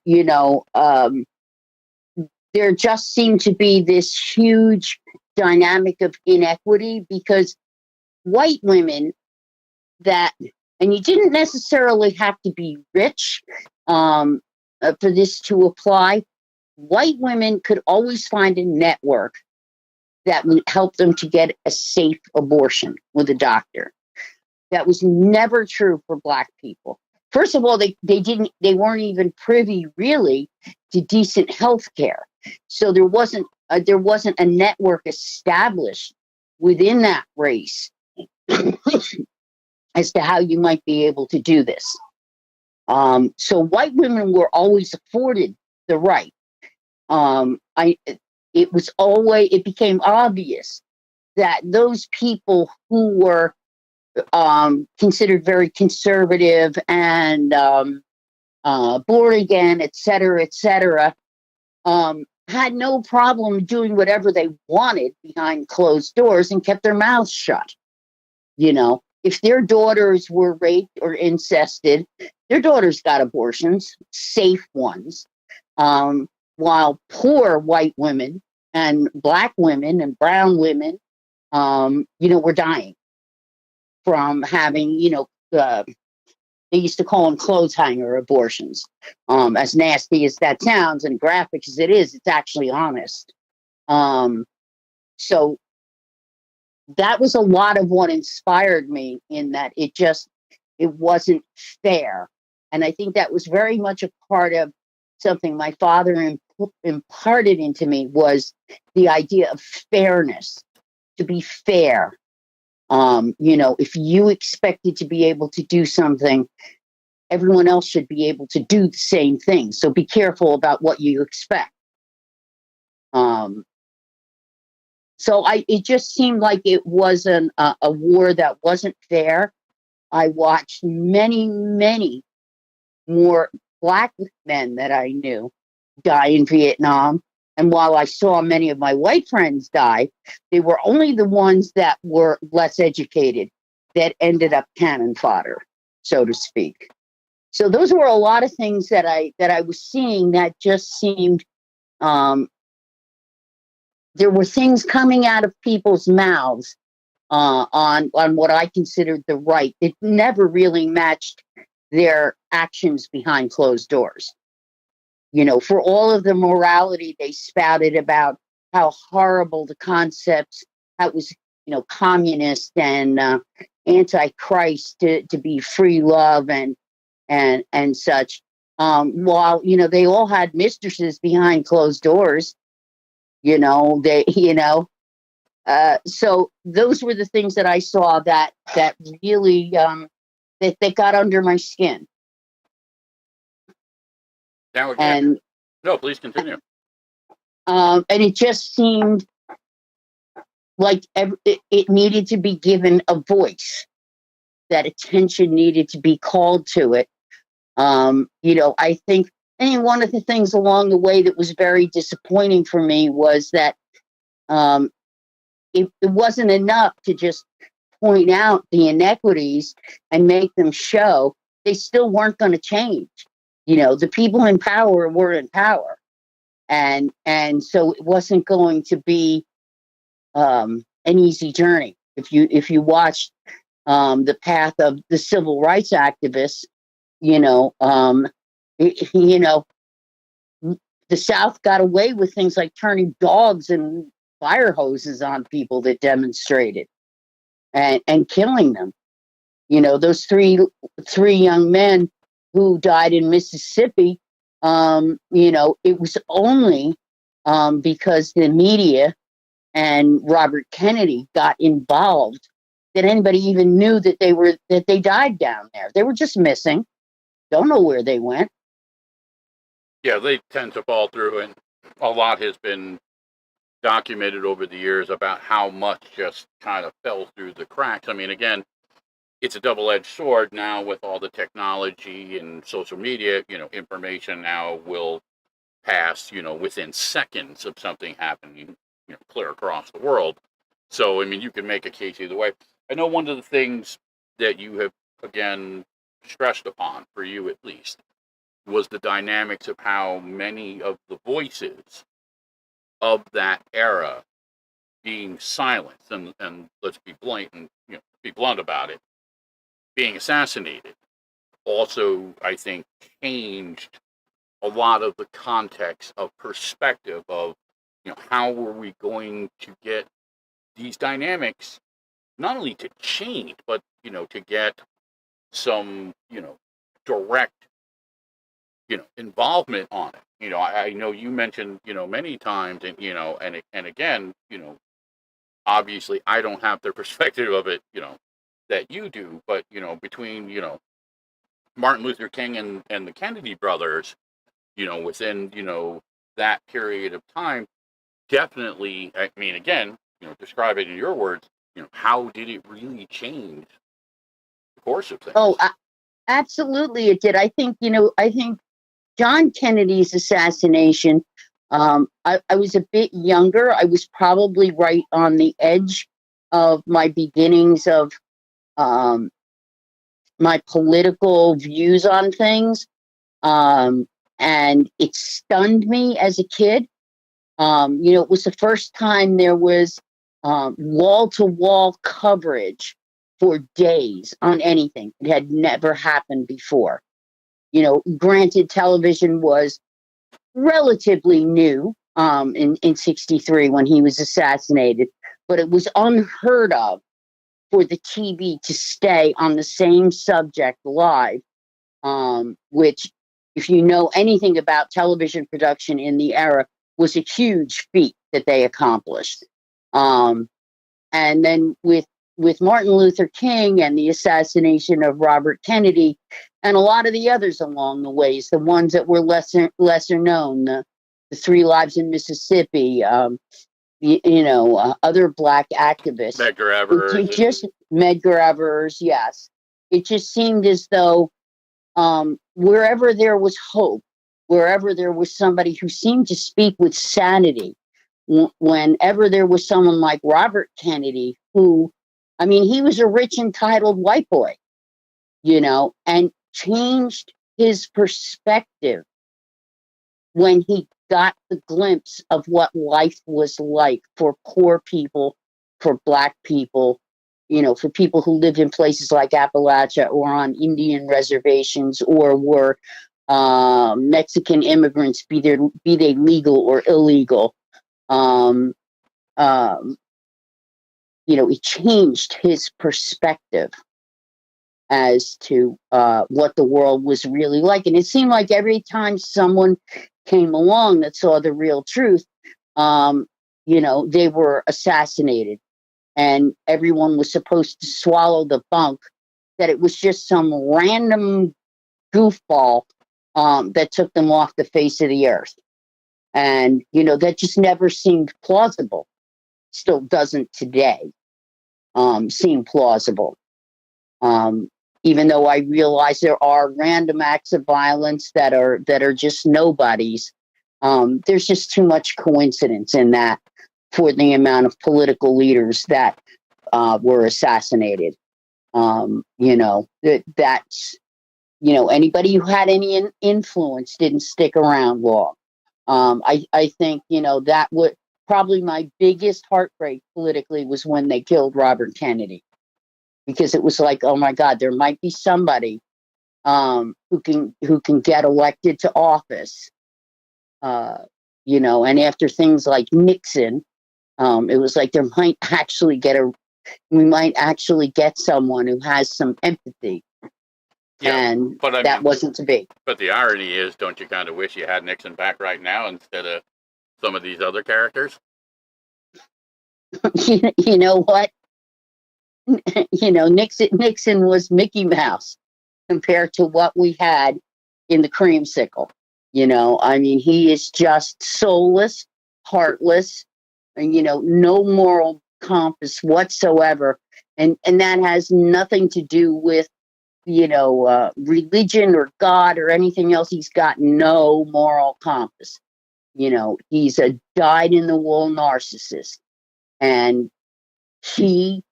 just seemed to be this huge dynamic of inequity because white women and you didn't necessarily have to be rich for this to apply. White women could always find a network that would help them to get a safe abortion with a doctor. That was never true for Black people. First of all, they weren't even privy really to decent health care. So there wasn't a network established within that race as to how you might be able to do this. So white women were always afforded the right. It became obvious that those people who were considered very conservative and born again, et cetera, had no problem doing whatever they wanted behind closed doors and kept their mouths shut. If their daughters were raped or incested, their daughters got abortions, safe ones. While poor white women and Black women and brown women, were dying from having, they used to call them clothes hanger abortions. As nasty as that sounds and graphic as it is, it's actually honest. So that was a lot of what inspired me, in that it wasn't fair. And I think that was very much a part of something my father imparted into me, was the idea of fairness, to be fair. If you expected to be able to do something, everyone else should be able to do the same thing. So be careful about what you expect. So it just seemed like it was a war that wasn't fair. I watched many, many more Black men that I knew die in Vietnam. And while I saw many of my white friends die, they were only the ones that were less educated that ended up cannon fodder, so to speak. So those were a lot of things that I was seeing that just seemed, there were things coming out of people's mouths on what I considered the right. It never really matched their actions behind closed doors. For all of the morality they spouted about how horrible the concepts, how it was, communist and anti-Christ to be free love and such. While, they all had mistresses behind closed doors, so those were the things that I saw that really that got under my skin. Now again, And no, please continue. and it just seemed like it needed to be given a voice. That attention needed to be called to it. I think, and one of the things along the way that was very disappointing for me was that it wasn't enough to just point out the inequities and make them show. They still weren't going to change. The people in power were in power, and so it wasn't going to be an easy journey. If you watched the path of the civil rights activists, the South got away with things like turning dogs and fire hoses on people that demonstrated and killing them. Those three young men who died in Mississippi, it was only because the media and Robert Kennedy got involved that anybody even knew that they died down there. They were just missing. Don't know where they went. Yeah, they tend to fall through, and a lot has been documented over the years about how much just kind of fell through the cracks. I mean, again, it's a double-edged sword now with all the technology and social media. Information now will pass, within seconds of something happening, clear across the world. So, I mean, you can make a case either way. I know one of the things that you have, again, stressed upon, for you at least, was the dynamics of how many of the voices of that era being silenced, and let's be blatant, be blunt about it, being assassinated, also, I think, changed a lot of the context of perspective of, how were we going to get these dynamics not only to change, but, to get some, direct, involvement on it. I know you mentioned, many times, and, and again, obviously I don't have the perspective of it, that you do, but, between, Martin Luther King and the Kennedy brothers, within, that period of time, definitely, I mean, again, describe it in your words, how did it really change the course of things? Oh, absolutely it did. I think John Kennedy's assassination, I was a bit younger. I was probably right on the edge of my beginnings of my political views on things. And it stunned me as a kid. It was the first time there was wall-to-wall coverage for days on anything. It had never happened before. Granted, television was relatively new in 63 when he was assassinated, but it was unheard of for the TV to stay on the same subject live, which, if you know anything about television production in the era, was a huge feat that they accomplished. And then with Martin Luther King and the assassination of Robert Kennedy, and a lot of the others along the ways, the ones that were lesser known, the Three Lives in Mississippi, other Black activists. Medgar Evers. Medgar Evers, yes. It just seemed as though wherever there was hope, wherever there was somebody who seemed to speak with sanity, whenever there was someone like Robert Kennedy, who, I mean, he was a rich, entitled white boy, and changed his perspective when he got the glimpse of what life was like for poor people, for Black people, for people who lived in places like Appalachia or on Indian reservations or were Mexican immigrants, be they legal or illegal. It changed his perspective as to what the world was really like. And it seemed like every time someone came along that saw the real truth, they were assassinated. And everyone was supposed to swallow the bunk that it was just some random goofball that took them off the face of the earth. And, that just never seemed plausible. Still doesn't today seem plausible. Even though I realize there are random acts of violence that are just nobodies, there's just too much coincidence in that for the amount of political leaders that were assassinated. That's anybody who had any influence didn't stick around long. I think that would probably my biggest heartbreak politically was when they killed Robert Kennedy. Because it was like, oh my God, there might be somebody who can get elected to office, and after things like Nixon, it was like we might actually get someone who has some empathy, and that wasn't to be. But the irony is, don't you kind of wish you had Nixon back right now instead of some of these other characters? You know what? Nixon was Mickey Mouse compared to what we had in the creamsicle. He is just soulless, heartless, and no moral compass whatsoever. And that has nothing to do with religion or God or anything else. He's got no moral compass. He's a dyed-in-the-wool narcissist, and he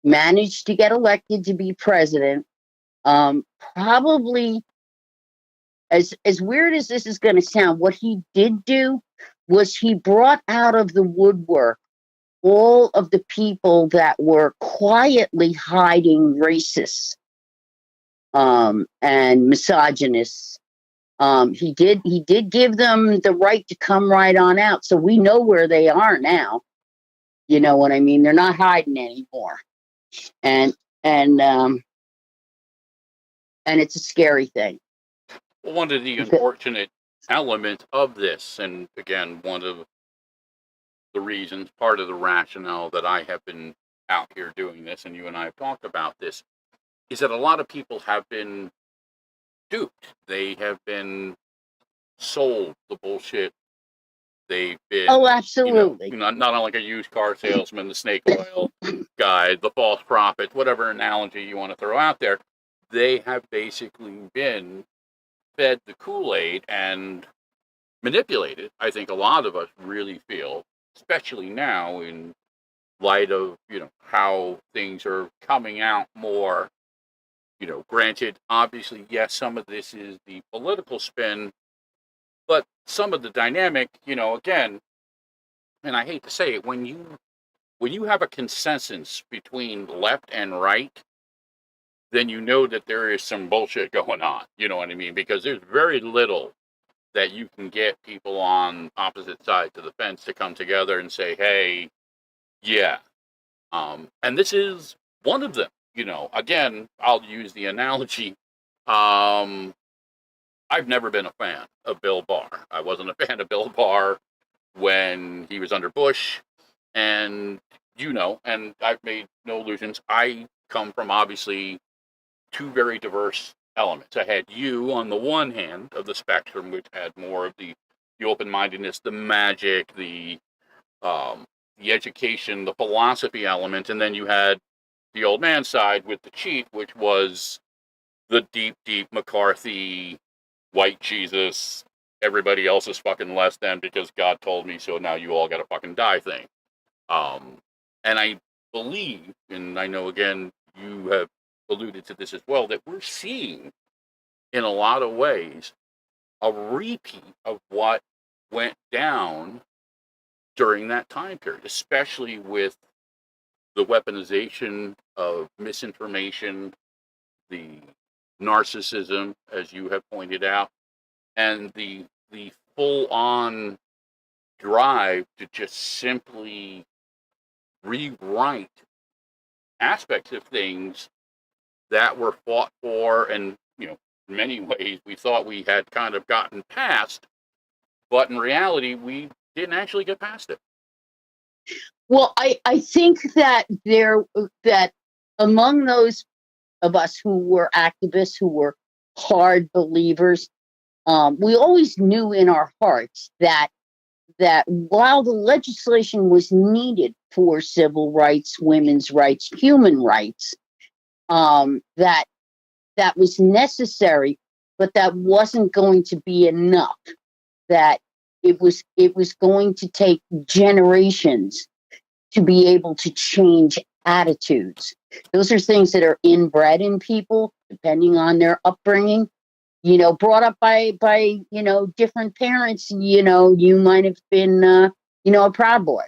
managed to get elected to be president. Probably, as weird as this is going to sound, what he did do was he brought out of the woodwork all of the people that were quietly hiding racists and misogynists. He did give them the right to come right on out, so we know where they are now. You know what I mean? They're not hiding anymore. And it's a scary thing. Well, one of the unfortunate elements of this, and again, one of the reasons, part of the rationale that I have been out here doing this, and you and I have talked about this, is that a lot of people have been duped. They have been sold the bullshit. They've been, absolutely. Not like a used car salesman, the snake oil guy, the false prophet, whatever analogy you want to throw out there. They have basically been fed the Kool-Aid and manipulated. I think a lot of us really feel, especially now in light of, how things are coming out more. Granted, obviously, yes, some of this is the political spin, but some of the dynamic, again, and I hate to say it, when you have a consensus between left and right, then you know that there is some bullshit going on. You know what I mean? Because there's very little that you can get people on opposite sides of the fence to come together and say, hey, yeah. And this is one of them. Again, I'll use the analogy. I've never been a fan of Bill Barr. I wasn't a fan of Bill Barr when he was under Bush. And, and I've made no illusions. I come from obviously two very diverse elements. I had you on the one hand of the spectrum, which had more of the open-mindedness, the magic, the education, the philosophy element, and then you had the old man side with the chief, which was the deep, deep McCarthy, white Jesus, everybody else is fucking less than because God told me so, now you all gotta fucking die thing. And I believe, and I know again, you have alluded to this as well, that we're seeing in a lot of ways a repeat of what went down during that time period, especially with the weaponization of misinformation, the narcissism, as you have pointed out, and the full-on drive to just simply rewrite aspects of things that were fought for, and in many ways we thought we had kind of gotten past, but in reality we didn't actually get past it. Well, I think that among those of us who were activists, who were hard believers, we always knew in our hearts that while the legislation was needed for civil rights, women's rights, human rights, that was necessary, but that wasn't going to be enough. That it was going to take generations to be able to change attitudes. Those are things that are inbred in people, depending on their upbringing. Brought up by different parents. You might have been a Proud Boy.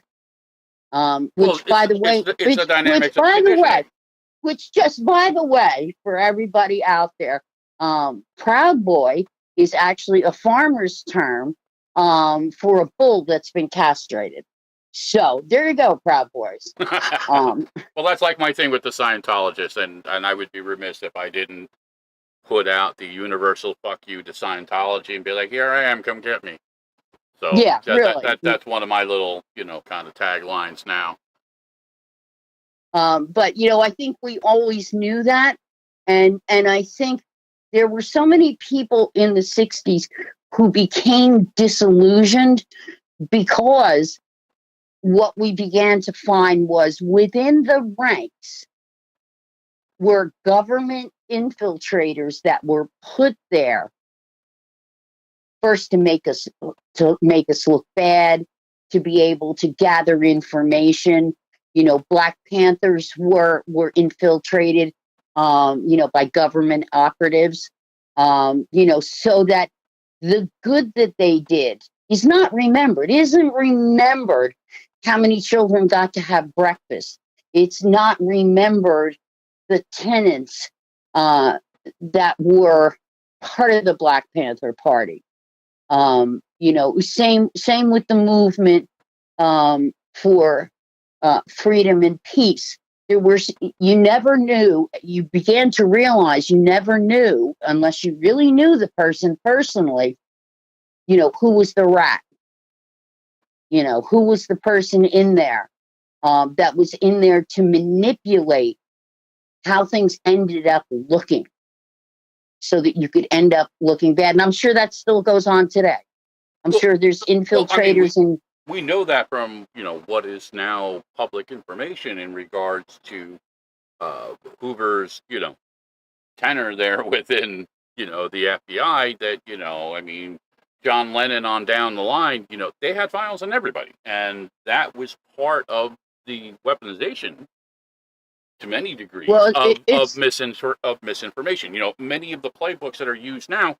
Which, by the way, it's the dynamics of conditioning. Just by the way, for everybody out there, Proud Boy is actually a farmer's term for a bull that's been castrated. So there you go, Proud Boys. Well, that's like my thing with the Scientologists, and I would be remiss if I didn't put out the universal fuck you to Scientology and be like, here I am, come get me. So yeah, really. That's one of my little, kind of taglines now. But I think we always knew that, and I think there were so many people in the 60s who became disillusioned because what we began to find was within the ranks were government infiltrators that were put there first to make us look bad, to be able to gather information. Black Panthers were infiltrated, by government operatives, so that the good that they did is not remembered. It isn't remembered how many children got to have breakfast. It's not remembered the tenants that were part of the Black Panther Party. Same with the movement for freedom and peace. You never knew. You began to realize you never knew, unless you really knew the person personally, who was the rat. Who was the person in there that was in there to manipulate how things ended up looking, so that you could end up looking bad. And I'm sure that still goes on today. I'm sure there's infiltrators we know that from, what is now public information in regards to Hoover's, tenor there within, the FBI, that, John Lennon on down the line, they had files on everybody. And that was part of the weaponization to many degrees of misinformation. Many of the playbooks that are used now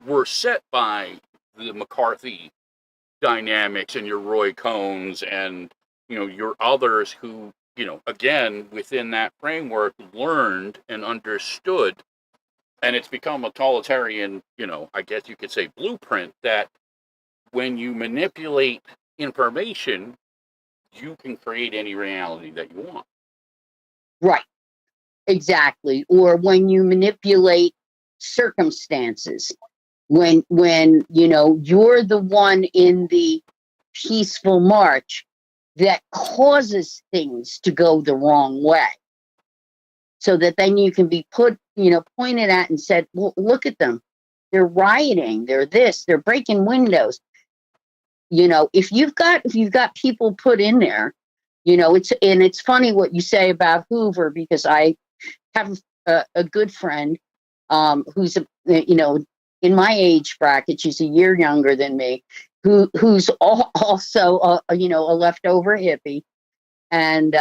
were set by the McCarthy dynamics and your Roy Cohns and, your others who, again, within that framework learned and understood. And it's become a totalitarian, I guess you could say blueprint that when you manipulate information, you can create any reality that you want. Right. Exactly. Or when you manipulate circumstances, when you're the one in the peaceful march that causes things to go the wrong way, so that then you can be pointed at and said, well, look at them, they're rioting, they're this, they're breaking windows. If you've got people put in there, it's funny what you say about Hoover, because I have a good friend who's in my age bracket. She's a year younger than me, who's also a leftover hippie and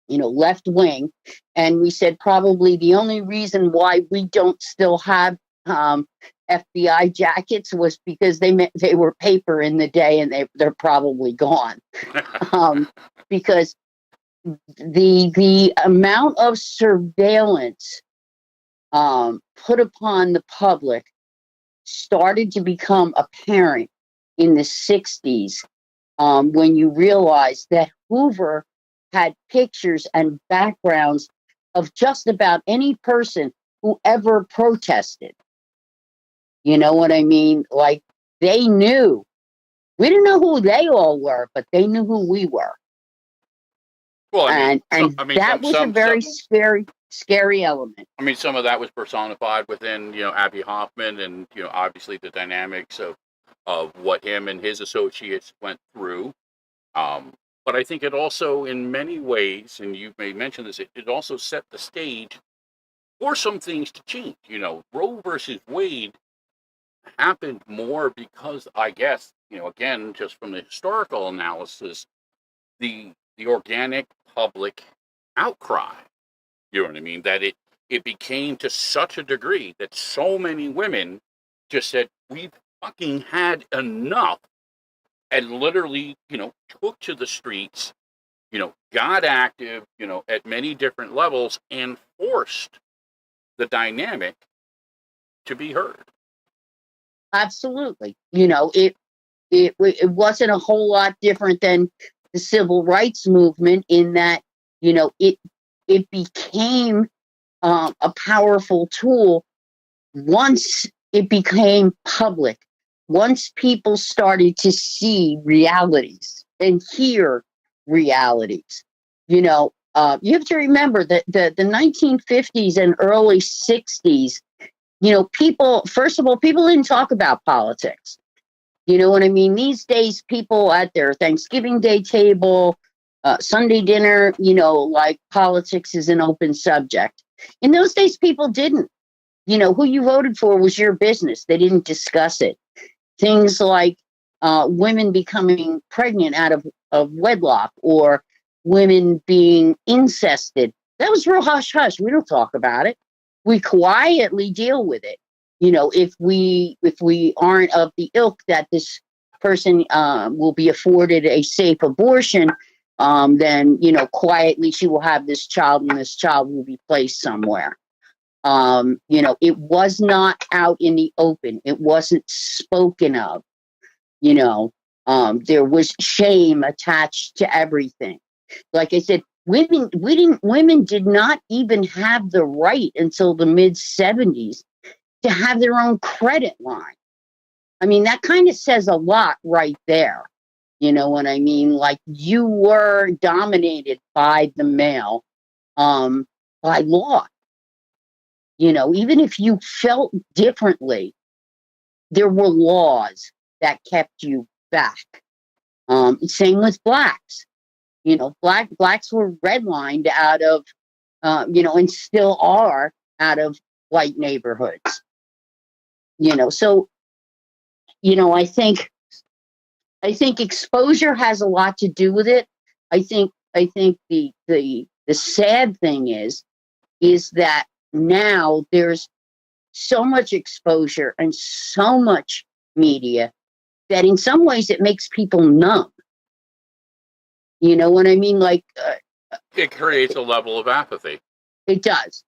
left wing. And we said probably the only reason why we don't still have FBI jackets was because they were paper in the day, and they're probably gone. Because the amount of surveillance put upon the public started to become apparent in the 60s, when you realized that Hoover had pictures and backgrounds of just about any person who ever protested. You know what I mean? Like, they knew. We didn't know who they all were, but they knew who we were. Well, that was a very scary element. I mean, some of that was personified within, Abby Hoffman, and obviously the dynamics of what him and his associates went through. But I think it also, in many ways, and you may mention this, it also set the stage for some things to change. Roe versus Wade happened more because, I guess, again, just from the historical analysis, the organic public outcry. You know what I mean? That it became to such a degree that so many women just said, we've fucking had enough, and literally, took to the streets, got active, at many different levels, and forced the dynamic to be heard. Absolutely. It wasn't a whole lot different than the civil rights movement in that, it became a powerful tool once it became public, once people started to see realities and hear realities. You have to remember that the 1950s and early 60s, first of all, people didn't talk about politics. You know what I mean? These days, people at their Thanksgiving Day table, Sunday dinner, like politics is an open subject. In those days, people didn't. Who you voted for was your business. They didn't discuss it. Things like women becoming pregnant out of wedlock, or women being incested. That was real hush-hush. We don't talk about it. We quietly deal with it. If we aren't of the ilk that this person will be afforded a safe abortion, then quietly she will have this child, and this child will be placed somewhere. It was not out in the open. It wasn't spoken of. There was shame attached to everything. Like I said, women did not even have the right until the mid-70s to have their own credit line. I mean, that kind of says a lot right there. You know what I mean? Like, you were dominated by the male, by law. Even if you felt differently, there were laws that kept you back. Same with blacks. Blacks were redlined out of, and still are out of white neighborhoods. So, I think exposure has a lot to do with it. I think the sad thing is that now there's so much exposure and so much media that in some ways it makes people numb. You know what I mean? Like, it creates a level of apathy. It does.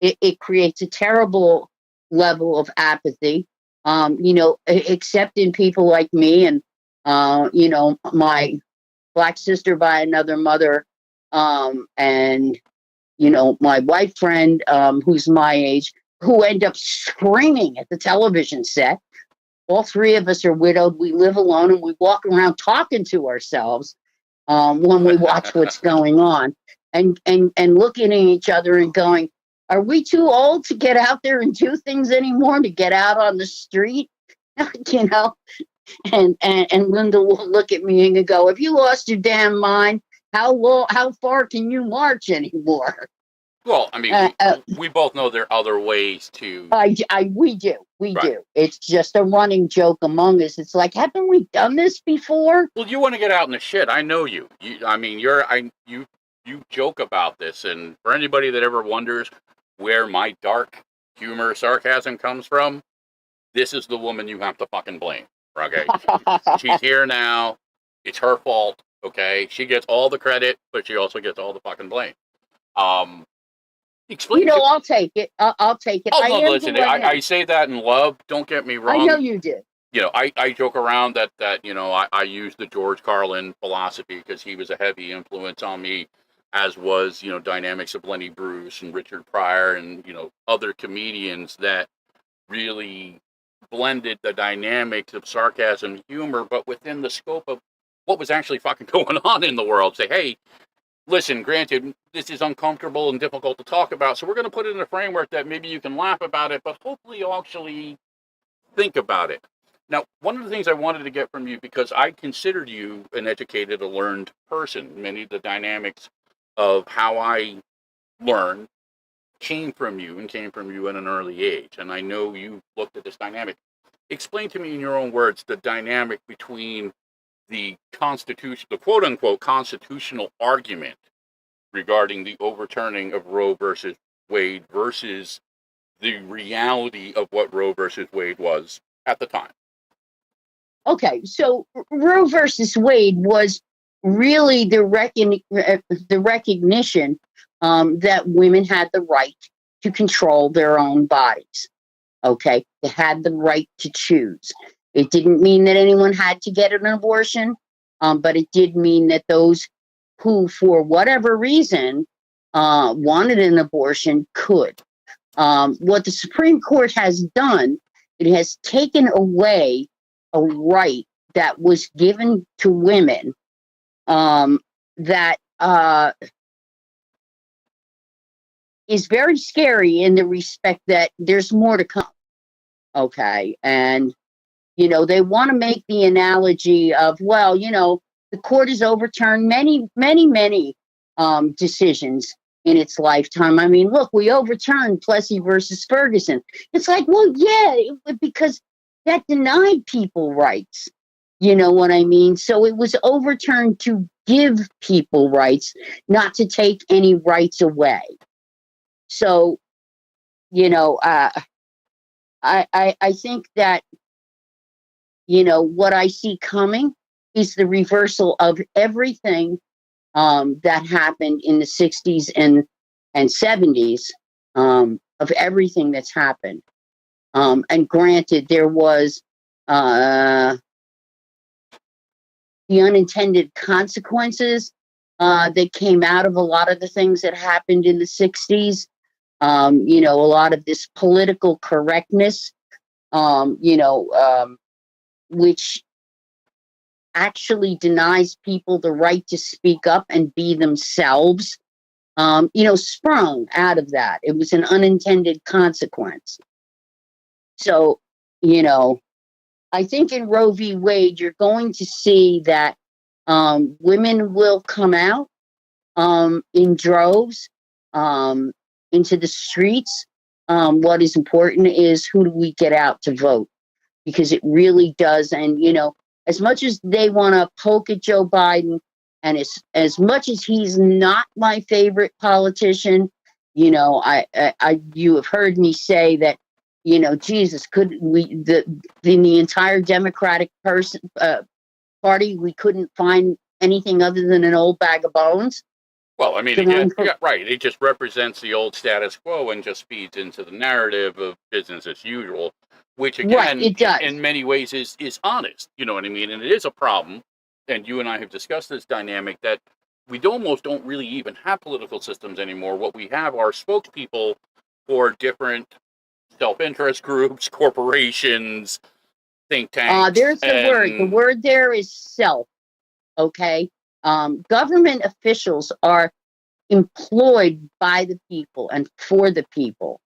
It creates a terrible level of apathy. Except in people like me and, my black sister by another mother, and, my white friend, who's my age, who end up screaming at the television set. All three of us are widowed. We live alone, and we walk around talking to ourselves when we watch what's going on, and looking at each other and going, are we too old to get out there and do things anymore, to get out on the street? And Linda will look at me and go, have you lost your damn mind? How far can you march anymore? Well, I mean, we both know there are other ways to. We do. Right. Do. It's just a running joke among us. It's like, haven't we done this before? Well, you want to get out in the shit. I know you. You joke about this, and for anybody that ever wonders where my dark humor, sarcasm comes from, this is the woman you have to fucking blame. Okay, she's here now. It's her fault. Okay, she gets all the credit, but she also gets all the fucking blame. Explain. I'll take it. I'll take it. Oh, no, listen, I say that in love. Don't get me wrong. I know you do. I joke around that I use the George Carlin philosophy because he was a heavy influence on me, as was, dynamics of Lenny Bruce and Richard Pryor and, other comedians that really blended the dynamics of sarcasm and humor, but within the scope of what was actually fucking going on in the world. Say, hey, listen, granted, this is uncomfortable and difficult to talk about, so we're going to put it in a framework that maybe you can laugh about it, but hopefully you'll actually think about it. Now, one of the things I wanted to get from you, because I considered you an educated, a learned person, many of the dynamics of how I learn came from you and came from you at an early age. And I know you looked at this dynamic. Explain to me in your own words the dynamic between the constitution, the quote unquote constitutional argument regarding the overturning of Roe versus Wade versus the reality of what Roe versus Wade was at the time. Okay, so Roe versus Wade was really the recognition that women had the right to control their own bodies. Okay, they had the right to choose. It didn't mean that anyone had to get an abortion, but it did mean that those who, for whatever reason, wanted an abortion could. What the Supreme Court has done, it has taken away a right that was given to women that is very scary in the respect that there's more to come. Okay. And, they want to make the analogy of, well, the court has overturned many, many, many decisions in its lifetime. I mean, look, we overturned Plessy versus Ferguson. It's like, well, yeah, because that denied people rights. You know what I mean? So it was overturned to give people rights, not to take any rights away. So, I think that, what I see coming is the reversal of everything that happened in the 60s and 70s, of everything that's happened. And granted, there was the unintended consequences that came out of a lot of the things that happened in the 60s. A lot of this political correctness, which actually denies people the right to speak up and be themselves, sprung out of that. It was an unintended consequence. So, I think in Roe v. Wade, you're going to see that women will come out in droves into the streets. What is important is, who do we get out to vote? Because it really does. And, as much as they want to poke at Joe Biden, and as much as he's not my favorite politician, you have heard me say that, Jesus, could we, in the entire Democratic party, we couldn't find anything other than an old bag of bones. Well, I mean, again, yeah, right. It just represents the old status quo and just feeds into the narrative of business as usual, which, again, right, it does. In many ways is honest. You know what I mean? And it is a problem. And you and I have discussed this dynamic that we almost don't really even have political systems anymore. What we have are spokespeople for different self-interest groups, corporations, think tanks. There's the word. The word there is self. Okay. Government officials are employed by the people and for the people.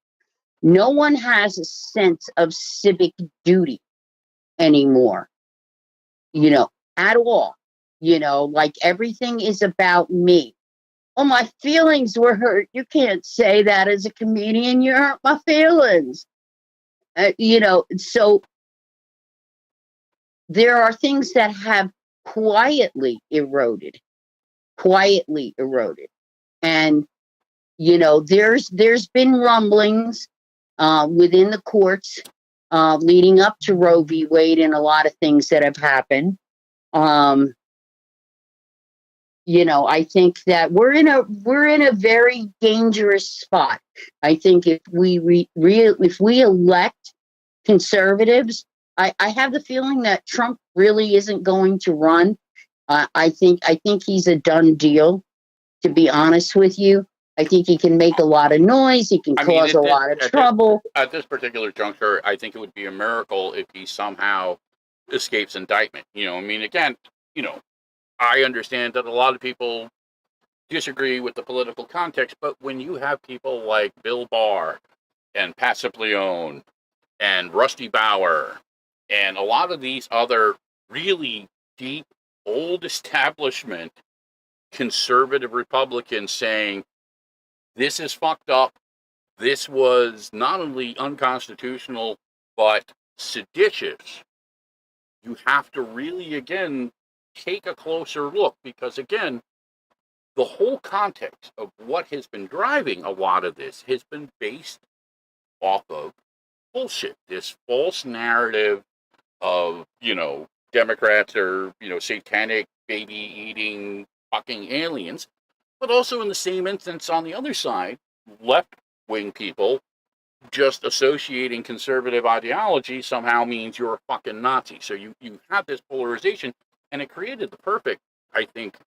No one has a sense of civic duty anymore, at all. Like everything is about me. Oh, my feelings were hurt. You can't say that as a comedian. You hurt my feelings. So there are things that have quietly eroded. And, there's been rumblings within the courts leading up to Roe v. Wade and a lot of things that have happened. I think that we're in a very dangerous spot. I think if we elect conservatives, I have the feeling that Trump really isn't going to run. I think he's a done deal, to be honest with you. I think he can make a lot of noise. He can cause a lot of trouble. At this particular juncture, I think it would be a miracle if he somehow escapes indictment. Again, I understand that a lot of people disagree with the political context, but when you have people like Bill Barr and Pat Leone and Rusty Bauer and a lot of these other really deep, old establishment conservative Republicans saying this is fucked up, this was not only unconstitutional, but seditious, you have to really, again, take a closer look because, again, the whole context of what has been driving a lot of this has been based off of bullshit. This false narrative of, Democrats are, satanic, baby-eating, fucking aliens. But also in the same instance, on the other side, left-wing people just associating conservative ideology somehow means you're a fucking Nazi. So you have this polarization, and it created the perfect, I think,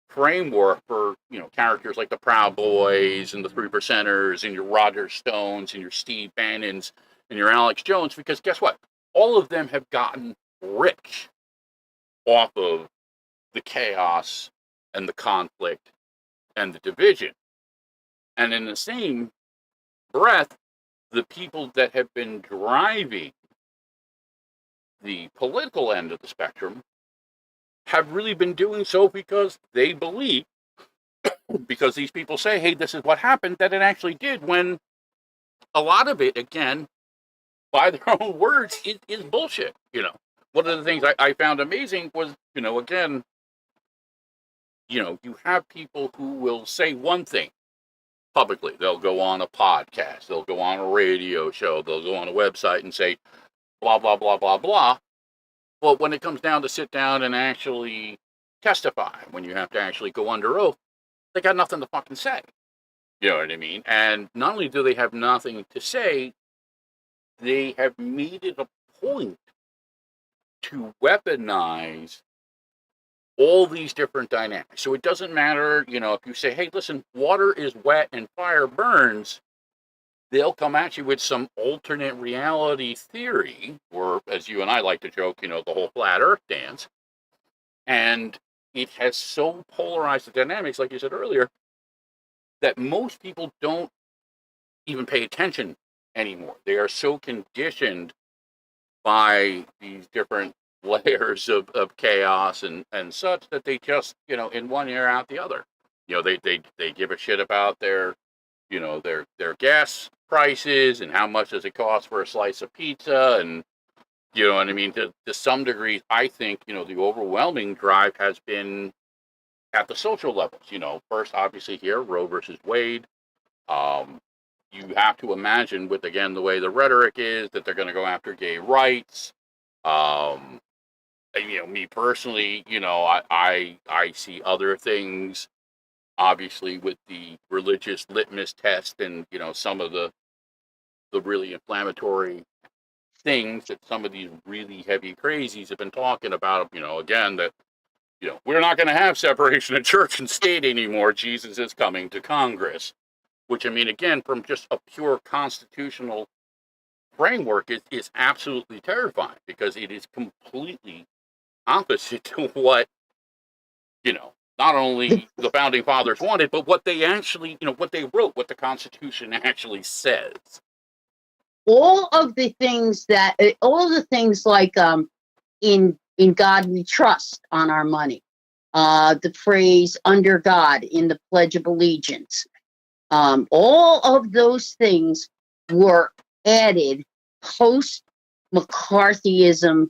framework for, characters like the Proud Boys and the Three Percenters and your Roger Stones and your Steve Bannons and your Alex Jones, because guess what? All of them have gotten rich off of the chaos and the conflict and the division. And in the same breath, the people that have been driving the political end of the spectrum have really been doing so because they believe, because these people say, hey, this is what happened, that it actually did, when a lot of it, again, by their own words, is bullshit. One of the things I found amazing was, again, you have people who will say one thing publicly. They'll go on a podcast, they'll go on a radio show, they'll go on a website and say blah, blah, blah, blah, blah. But when it comes down to sit down and actually testify, when you have to actually go under oath, they got nothing to fucking say. You know what I mean? And not only do they have nothing to say, they have made it a point to weaponize all these different dynamics. So it doesn't matter, if you say, hey, listen, water is wet and fire burns, they'll come at you with some alternate reality theory, or as you and I like to joke, the whole flat earth dance. And it has so polarized the dynamics, like you said earlier, that most people don't even pay attention anymore. They are so conditioned by these different layers of chaos and such that they just, in one ear out the other. They give a shit about their gas prices and how much does it cost for a slice of pizza, and you know what I mean. To some degree, I think the overwhelming drive has been at the social levels. First, obviously here, Roe versus Wade. You have to imagine, with again the way the rhetoric is, that they're going to go after gay rights. Me personally, I see other things, obviously, with the religious litmus test and, some of the really inflammatory things that some of these really heavy crazies have been talking about, again, that, we're not going to have separation of church and state anymore. Jesus is coming to Congress, which, again, from just a pure constitutional framework, is absolutely terrifying because it is completely opposite to what, not only the founding fathers wanted, but what they actually, what they wrote, what the Constitution actually says. All the things like in God we trust on our money, the phrase under God in the Pledge of Allegiance, all of those things were added post McCarthyism,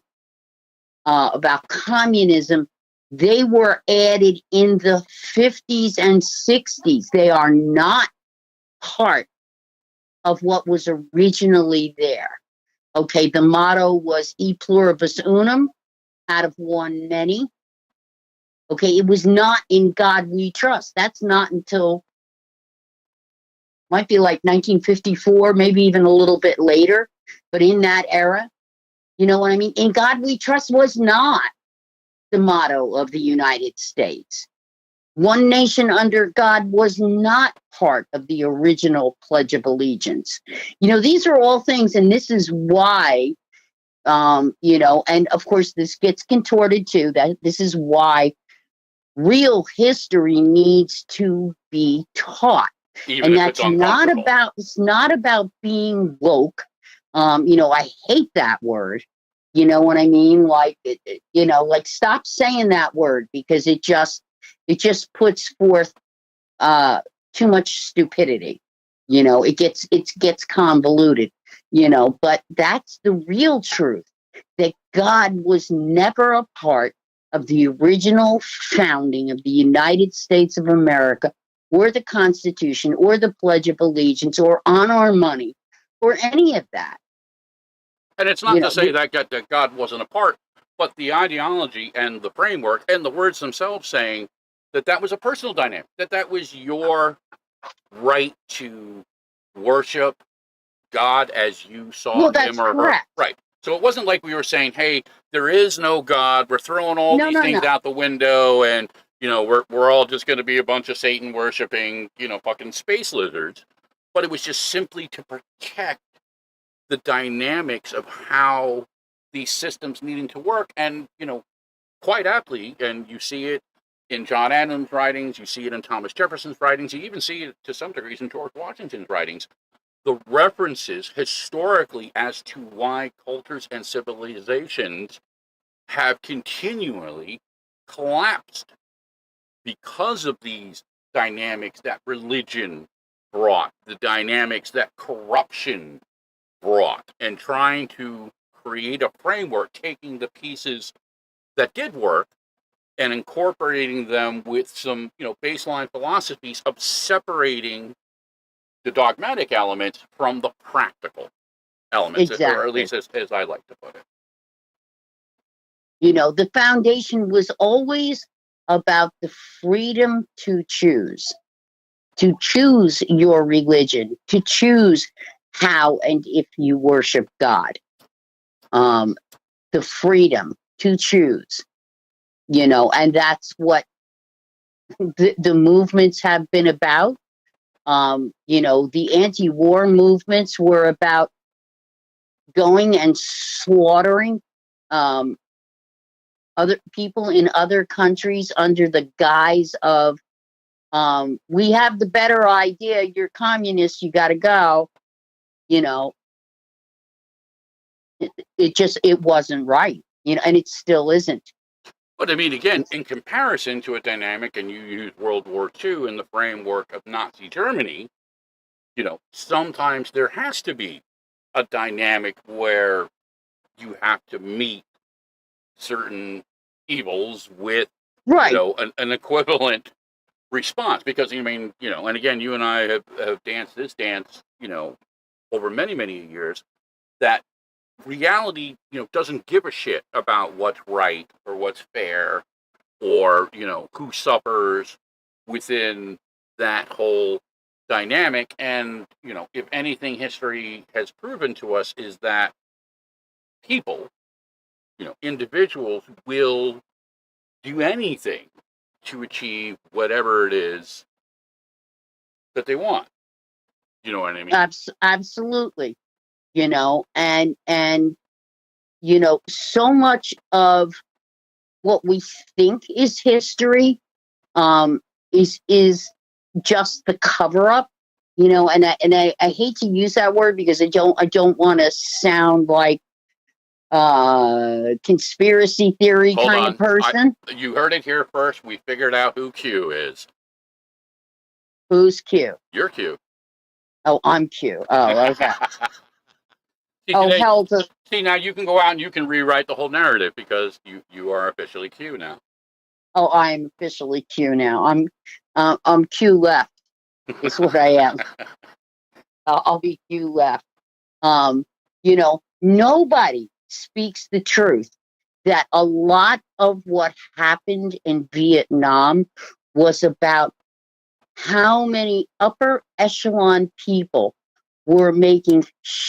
about communism. They were added in the 50s and 60s. They are not part of what was originally there. Okay, the motto was E pluribus unum, out of one many. Okay, it was not in God we trust. That's not until, might be like 1954, maybe even a little bit later, but in that era, you know what I mean? In God we trust was not the motto of the United States. One nation under God was not part of the original Pledge of Allegiance. These are all things, and this is why, and of course this gets contorted too, that this is why real history needs to be taught. Even And if that's it's not uncomfortable. about, it's not about being woke. I hate that word. You know what I mean? Like, like stop saying that word, because it just puts forth too much stupidity. It gets convoluted, but that's the real truth, that God was never a part of the original founding of the United States of America, or the Constitution, or the Pledge of Allegiance, or on our money, or any of that. And it's not You to know, say that God wasn't a part, but the ideology and the framework and the words themselves saying that was a personal dynamic, that was your right to worship God as you saw well, that's him or her. correct. Right. So it wasn't like we were saying, hey, there is no God. We're throwing all No, these no, things no. out the window, and we're all just going to be a bunch of Satan worshiping, fucking space lizards. But it was just simply to protect the dynamics of how these systems needing to work. And, quite aptly, and you see it in John Adams' writings, you see it in Thomas Jefferson's writings, you even see it to some degrees in George Washington's writings, the references historically as to why cultures and civilizations have continually collapsed because of these dynamics that religion brought, the dynamics that corruption brought, and trying to create a framework, taking the pieces that did work and incorporating them with some, baseline philosophies of separating the dogmatic elements from the practical elements, or at Exactly. least as I like to put it. The foundation was always about the freedom to choose your religion, to choose how and if you worship God. The freedom to choose, and that's what the movements have been about. The anti-war movements were about going and slaughtering other people in other countries under the guise of, we have the better idea, you're communists, you got to go. It wasn't right, and it still isn't. But I mean, again, in comparison to a dynamic, and you use World War II in the framework of Nazi Germany, sometimes there has to be a dynamic where you have to meet certain evils with, Right. an equivalent response. Because, and again, you and I have danced this dance, over many, many years, that reality, doesn't give a shit about what's right or what's fair, or, who suffers within that whole dynamic. And, if anything history has proven to us is that people, individuals will do anything to achieve whatever it is that they want. You know what I mean? Absolutely. And so much of what we think is history is just the cover up, and I hate to use that word, because I don't want to sound like conspiracy theory Hold kind on. of person. You heard it here first. We figured out who Q is. Who's Q? You're Q. Oh, I'm Q. Oh, okay. See, Oh, today, hell to... see, now you can go out and you can rewrite the whole narrative, because you are officially Q now. Oh, I am officially Q now. I'm Q left. Is what I am. I'll be Q left. Nobody speaks the truth that a lot of what happened in Vietnam was about how many upper echelon people were making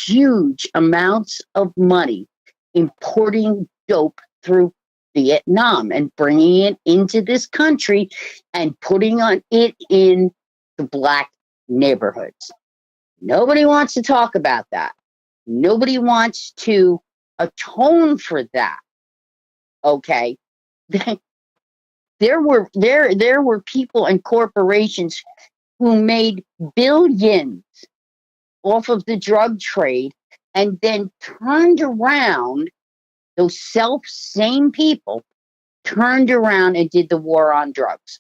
huge amounts of money importing dope through Vietnam and bringing it into this country and putting it in the black neighborhoods. Nobody wants to talk about that. Nobody wants to atone for that. Okay. there were people and corporations who made billions off of the drug trade and then turned around, those same people turned around and did the war on drugs,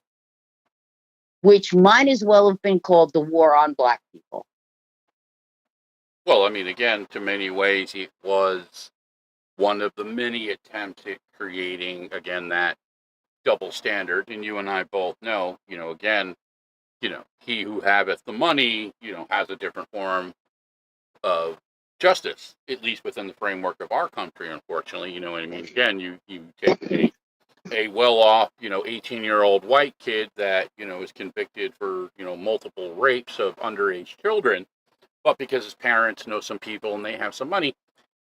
which might as well have been called the war on black people. Well, I mean, again, to many ways, it was one of the many attempts at creating, again, that double standard. And you and I both know, again, he who haveth the money, has a different form of justice, at least within the framework of our country, unfortunately. You know what I mean? Again, you take a well-off, 18-year-old white kid that, is convicted for, multiple rapes of underage children, but because his parents know some people and they have some money,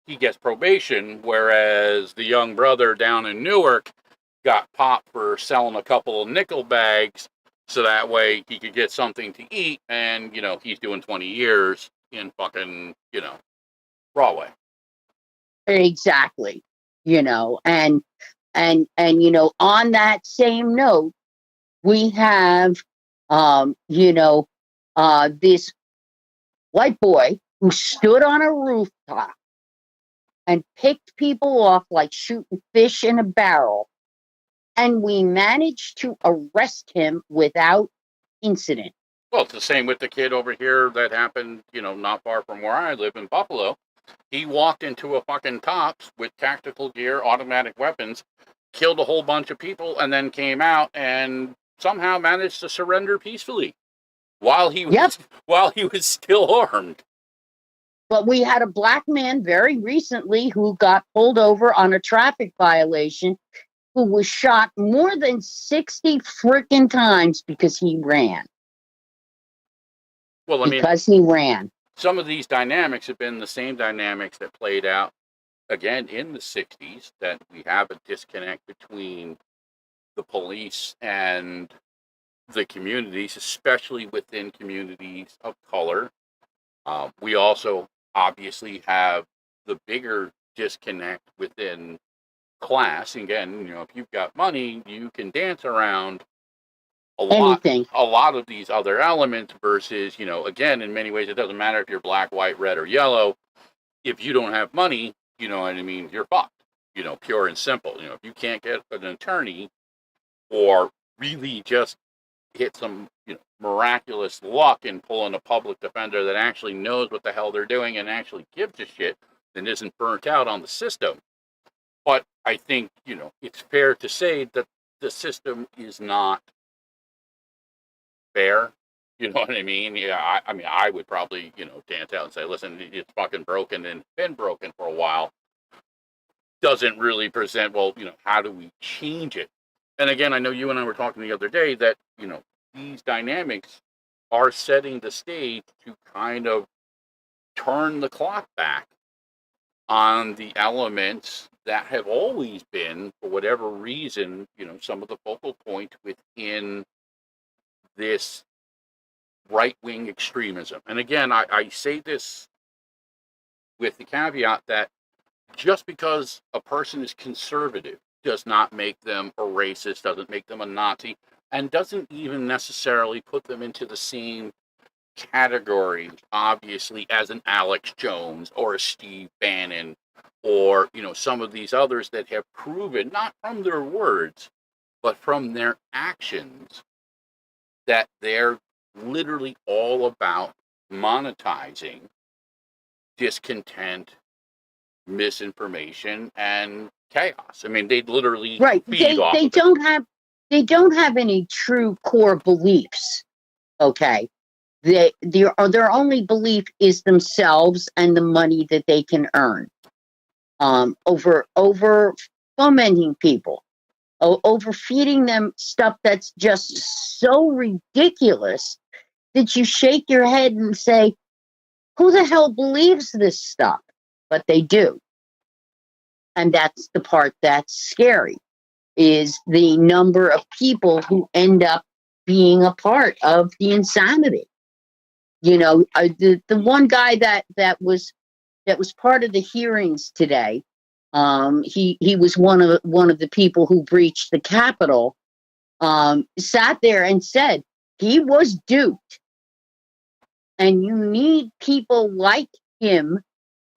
he gets probation, whereas the young brother down in Newark got popped for selling a couple of nickel bags so that way he could get something to eat, and, he's doing 20 years in fucking, Broadway. Exactly. And on that same note, we have this white boy who stood on a rooftop and picked people off like shooting fish in a barrel, and we managed to arrest him without incident. Well, it's the same with the kid over here that happened, not far from where I live in Buffalo. He walked into a fucking cops with tactical gear, automatic weapons, killed a whole bunch of people, and then came out and somehow managed to surrender peacefully while he was still armed. But we had a black man very recently who got pulled over on a traffic violation, who was shot more than 60 freaking times because he ran. Well, I mean, because he ran. Some of these dynamics have been the same dynamics that played out, again, in the 60s, that we have a disconnect between the police and the communities, especially within communities of color. We also obviously have the bigger disconnect within class. Again, if you've got money, you can dance around a lot of these other elements versus, again, in many ways, it doesn't matter if you're black, white, red, or yellow. If you don't have money, you know what I mean, you're fucked, pure and simple. If you can't get an attorney or really just hit some, miraculous luck in pulling a public defender that actually knows what the hell they're doing and actually gives a shit, then isn't burnt out on the system. But I think, it's fair to say that the system is not fair. You know what I mean? Yeah, I would probably, dance out and say, listen, it's fucking broken and been broken for a while. Doesn't really present, well, how do we change it? And again, I know you and I were talking the other day that, these dynamics are setting the stage to kind of turn the clock back on the elements that have always been, for whatever reason, some of the focal point within this right-wing extremism. And again, I say this with the caveat that just because a person is conservative does not make them a racist, doesn't make them a Nazi, and doesn't even necessarily put them into the same category, obviously, as an Alex Jones or a Steve Bannon or, some of these others that have proven, not from their words, but from their actions, that they're literally all about monetizing discontent, misinformation, and chaos. I mean, they literally feed off they don't have any true core beliefs. Okay, their only belief is themselves and the money that they can earn. Over fomenting people, over feeding them stuff that's just so ridiculous that you shake your head and say, who the hell believes this stuff? But they do. And that's the part that's scary, is the number of people who end up being a part of the insanity. The one guy that was part of the hearings today, he was one of the people who breached the Capitol, sat there and said he was duped. And you need people like him.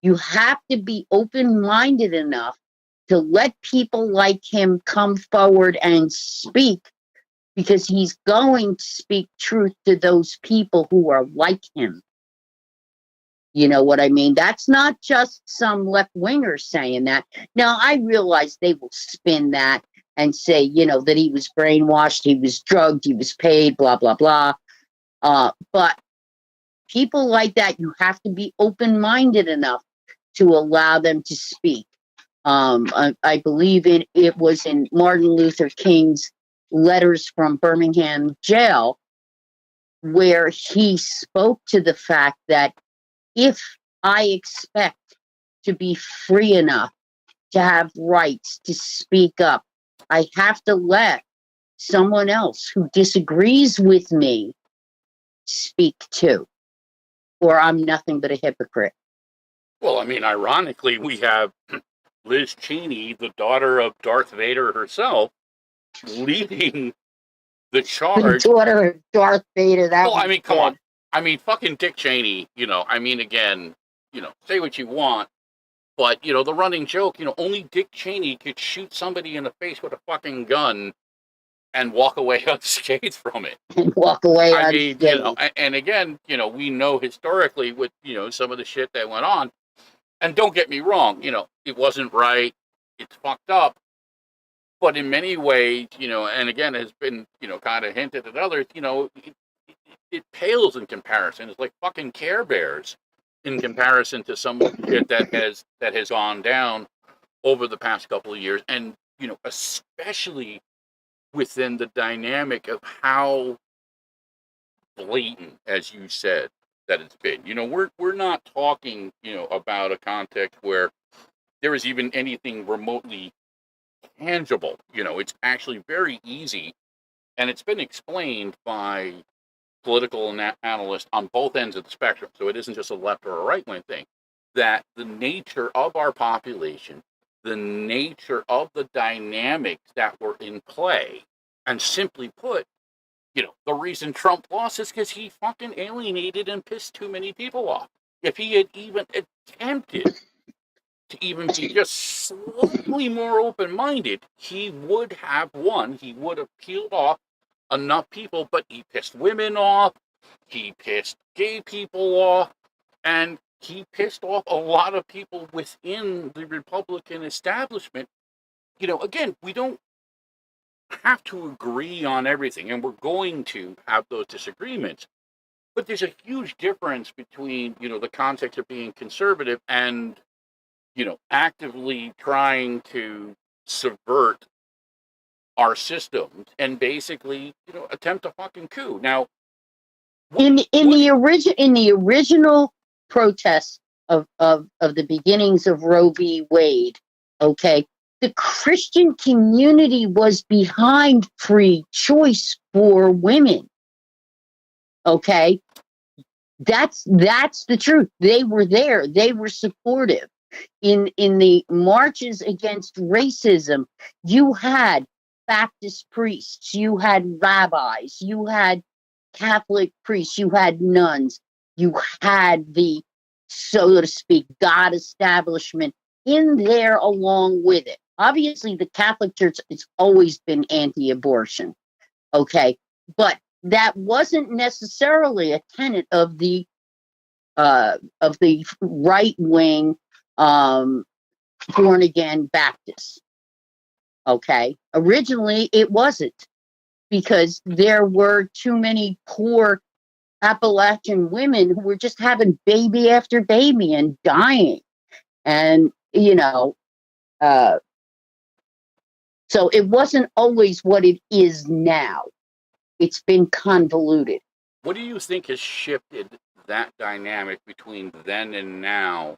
You have to be open-minded enough to let people like him come forward and speak, because he's going to speak truth to those people who are like him. You know what I mean? That's not just some left-winger saying that. Now, I realize they will spin that and say, you know, that he was brainwashed, he was drugged, he was paid, blah, blah, blah. But people like that, you have to be open-minded enough to allow them to speak. I believe it was in Martin Luther King's letters from Birmingham jail, where he spoke to the fact that if I expect to be free enough to have rights to speak up, I have to let someone else who disagrees with me speak too, or I'm nothing but a hypocrite. Well, I mean, ironically, we have Liz Cheney, the daughter of Darth Vader herself, leading the The charge. daughter of Darth Vader, that Well, I was mean, come bad. on. I mean, fucking Dick Cheney, you know, I mean, again, you know, say what you want, but, you know, the running joke, you know, only Dick Cheney could shoot somebody in the face with a fucking gun and walk away unscathed from it. And walk away I mean, you know, unscathed. and again, you know, we know historically with, you know, some of the shit that went on. And don't get me wrong, you know, it wasn't right. It's fucked up. But in many ways, you know, and again, has been, you know, kind of hinted at others, you know, it pales in comparison. It's like fucking Care Bears in comparison to some of the shit that has gone down over the past couple of years. And, you know, especially within the dynamic of how blatant, as you said, that it's been. You know, we're not talking, you know, about a context where there is even anything remotely tangible. You know, it's actually very easy, and it's been explained by political analysts on both ends of the spectrum. So it isn't just a left or a right wing thing. That the nature of our population, the nature of the dynamics that were in play, and simply put, you know, the reason Trump lost is because he fucking alienated and pissed too many people off. If he had even attempted to even be just slightly more open-minded, he would have won. He would have peeled off enough people, but he pissed women off, he pissed gay people off, and he pissed off a lot of people within the Republican establishment. You know, again, we don't have to agree on everything, and we're going to have those disagreements. But there's a huge difference between, you know, the context of being conservative and, you know, actively trying to subvert our systems and basically, you know, attempt a fucking coup. Now, In the original protests of the beginnings of Roe v. Wade, okay, the Christian community was behind free choice for women. Okay, that's the truth. They were there. They were supportive. In the marches against racism, you had Baptist priests, you had rabbis, you had Catholic priests, you had nuns, you had the, so to speak, God establishment in there along with it. Obviously, the Catholic Church has always been anti-abortion, okay, but that wasn't necessarily a tenet of the right wing born again Baptists. Okay, originally it wasn't, because there were too many poor Appalachian women who were just having baby after baby and dying. And, you know, so it wasn't always what it is now. It's been convoluted. what do you think has shifted that dynamic between then and now?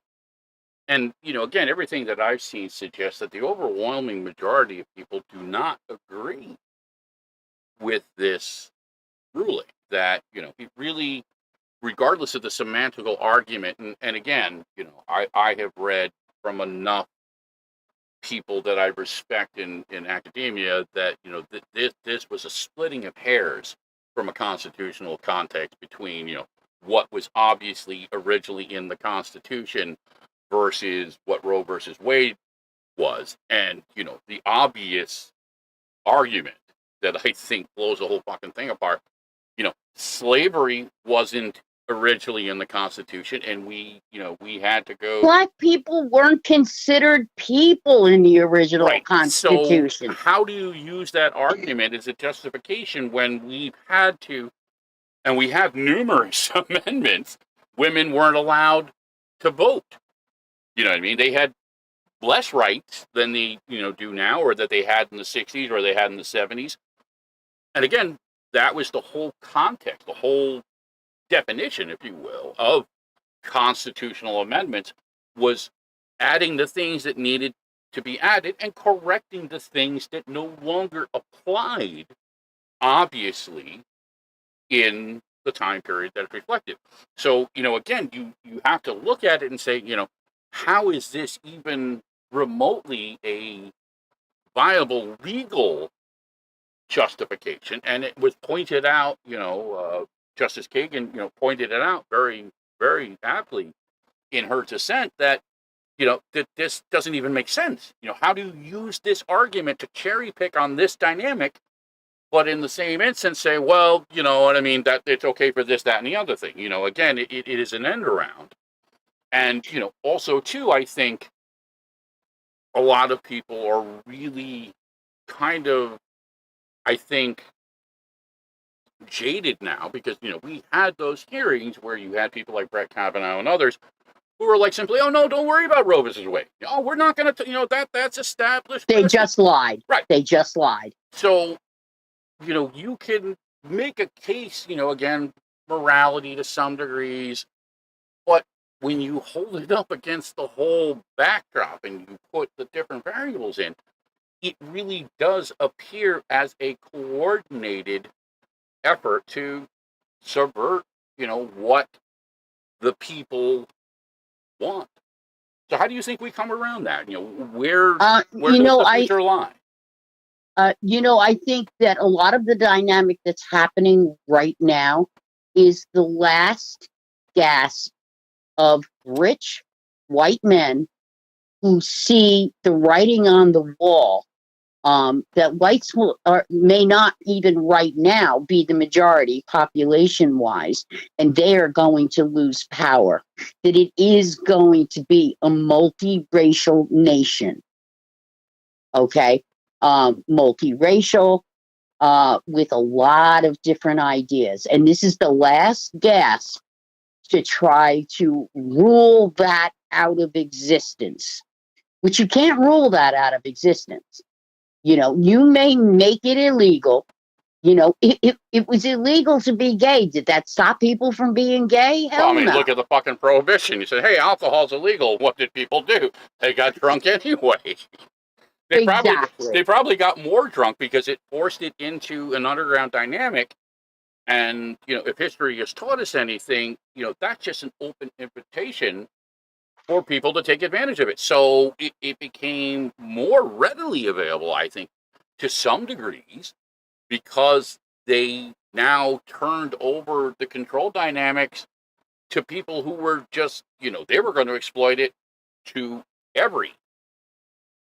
And, you know, again, everything that I've seen suggests that the overwhelming majority of people do not agree with this ruling. That, you know, it really, regardless of the semantical argument, and again, you know, I have read from enough people that I respect in academia that, this was a splitting of hairs from a constitutional context between, what was obviously originally in the Constitution versus what Roe versus Wade was. And, the obvious argument that I think blows the whole fucking thing apart, slavery wasn't originally in the Constitution, and we had to go. Black people weren't considered people in the original Right. So Constitution. how do you use that argument as a justification when we've had to, and we have numerous amendments, women weren't allowed to vote? You know what I mean? They had less rights than they, do now, or that they had in the 60s or they had in the 70s. And again, that was the whole context, the whole definition, if you will, of constitutional amendments, was adding the things that needed to be added and correcting the things that no longer applied, obviously, in the time period that it's reflected. So, again, you have to look at it and say, how is this even remotely a viable legal justification? And it was pointed out, Justice Kagan, pointed it out very, very aptly in her dissent that, that this doesn't even make sense. How do you use this argument to cherry pick on this dynamic, but in the same instance say, well, what I mean, that it's okay for this, that, and the other thing. Again, it is an end around. And, also, too, I think a lot of people are really kind of, I think, jaded now because, we had those hearings where you had people like Brett Kavanaugh and others who were like simply, oh, no, don't worry about Roe versus Wade. Oh, we're not going to, that's established. They just lied. Right. They just lied. So, you can make a case, again, morality to some degrees, but when you hold it up against the whole backdrop and you put the different variables in, it really does appear as a coordinated effort to subvert, what the people want. So how do you think we come around that? Where does the future lie? I think that a lot of the dynamic that's happening right now is the last gasp of rich white men who see the writing on the wall, that whites may not even right now be the majority population-wise, and they are going to lose power. That it is going to be a multiracial nation. Okay? Multiracial, with a lot of different ideas. And this is the last gasp to try to rule that out of existence, which you can't rule that out of existence. You may make it illegal. It was illegal to be gay. Did that stop people from being gay? Hell no. Look at the fucking prohibition. You said, hey, alcohol's illegal. What did people do? They got drunk anyway. They probably got more drunk because it forced it into an underground dynamic. And, if history has taught us anything, that's just an open invitation for people to take advantage of it. So it became more readily available, I think, to some degrees, because they now turned over the control dynamics to people who were just, they were going to exploit it to every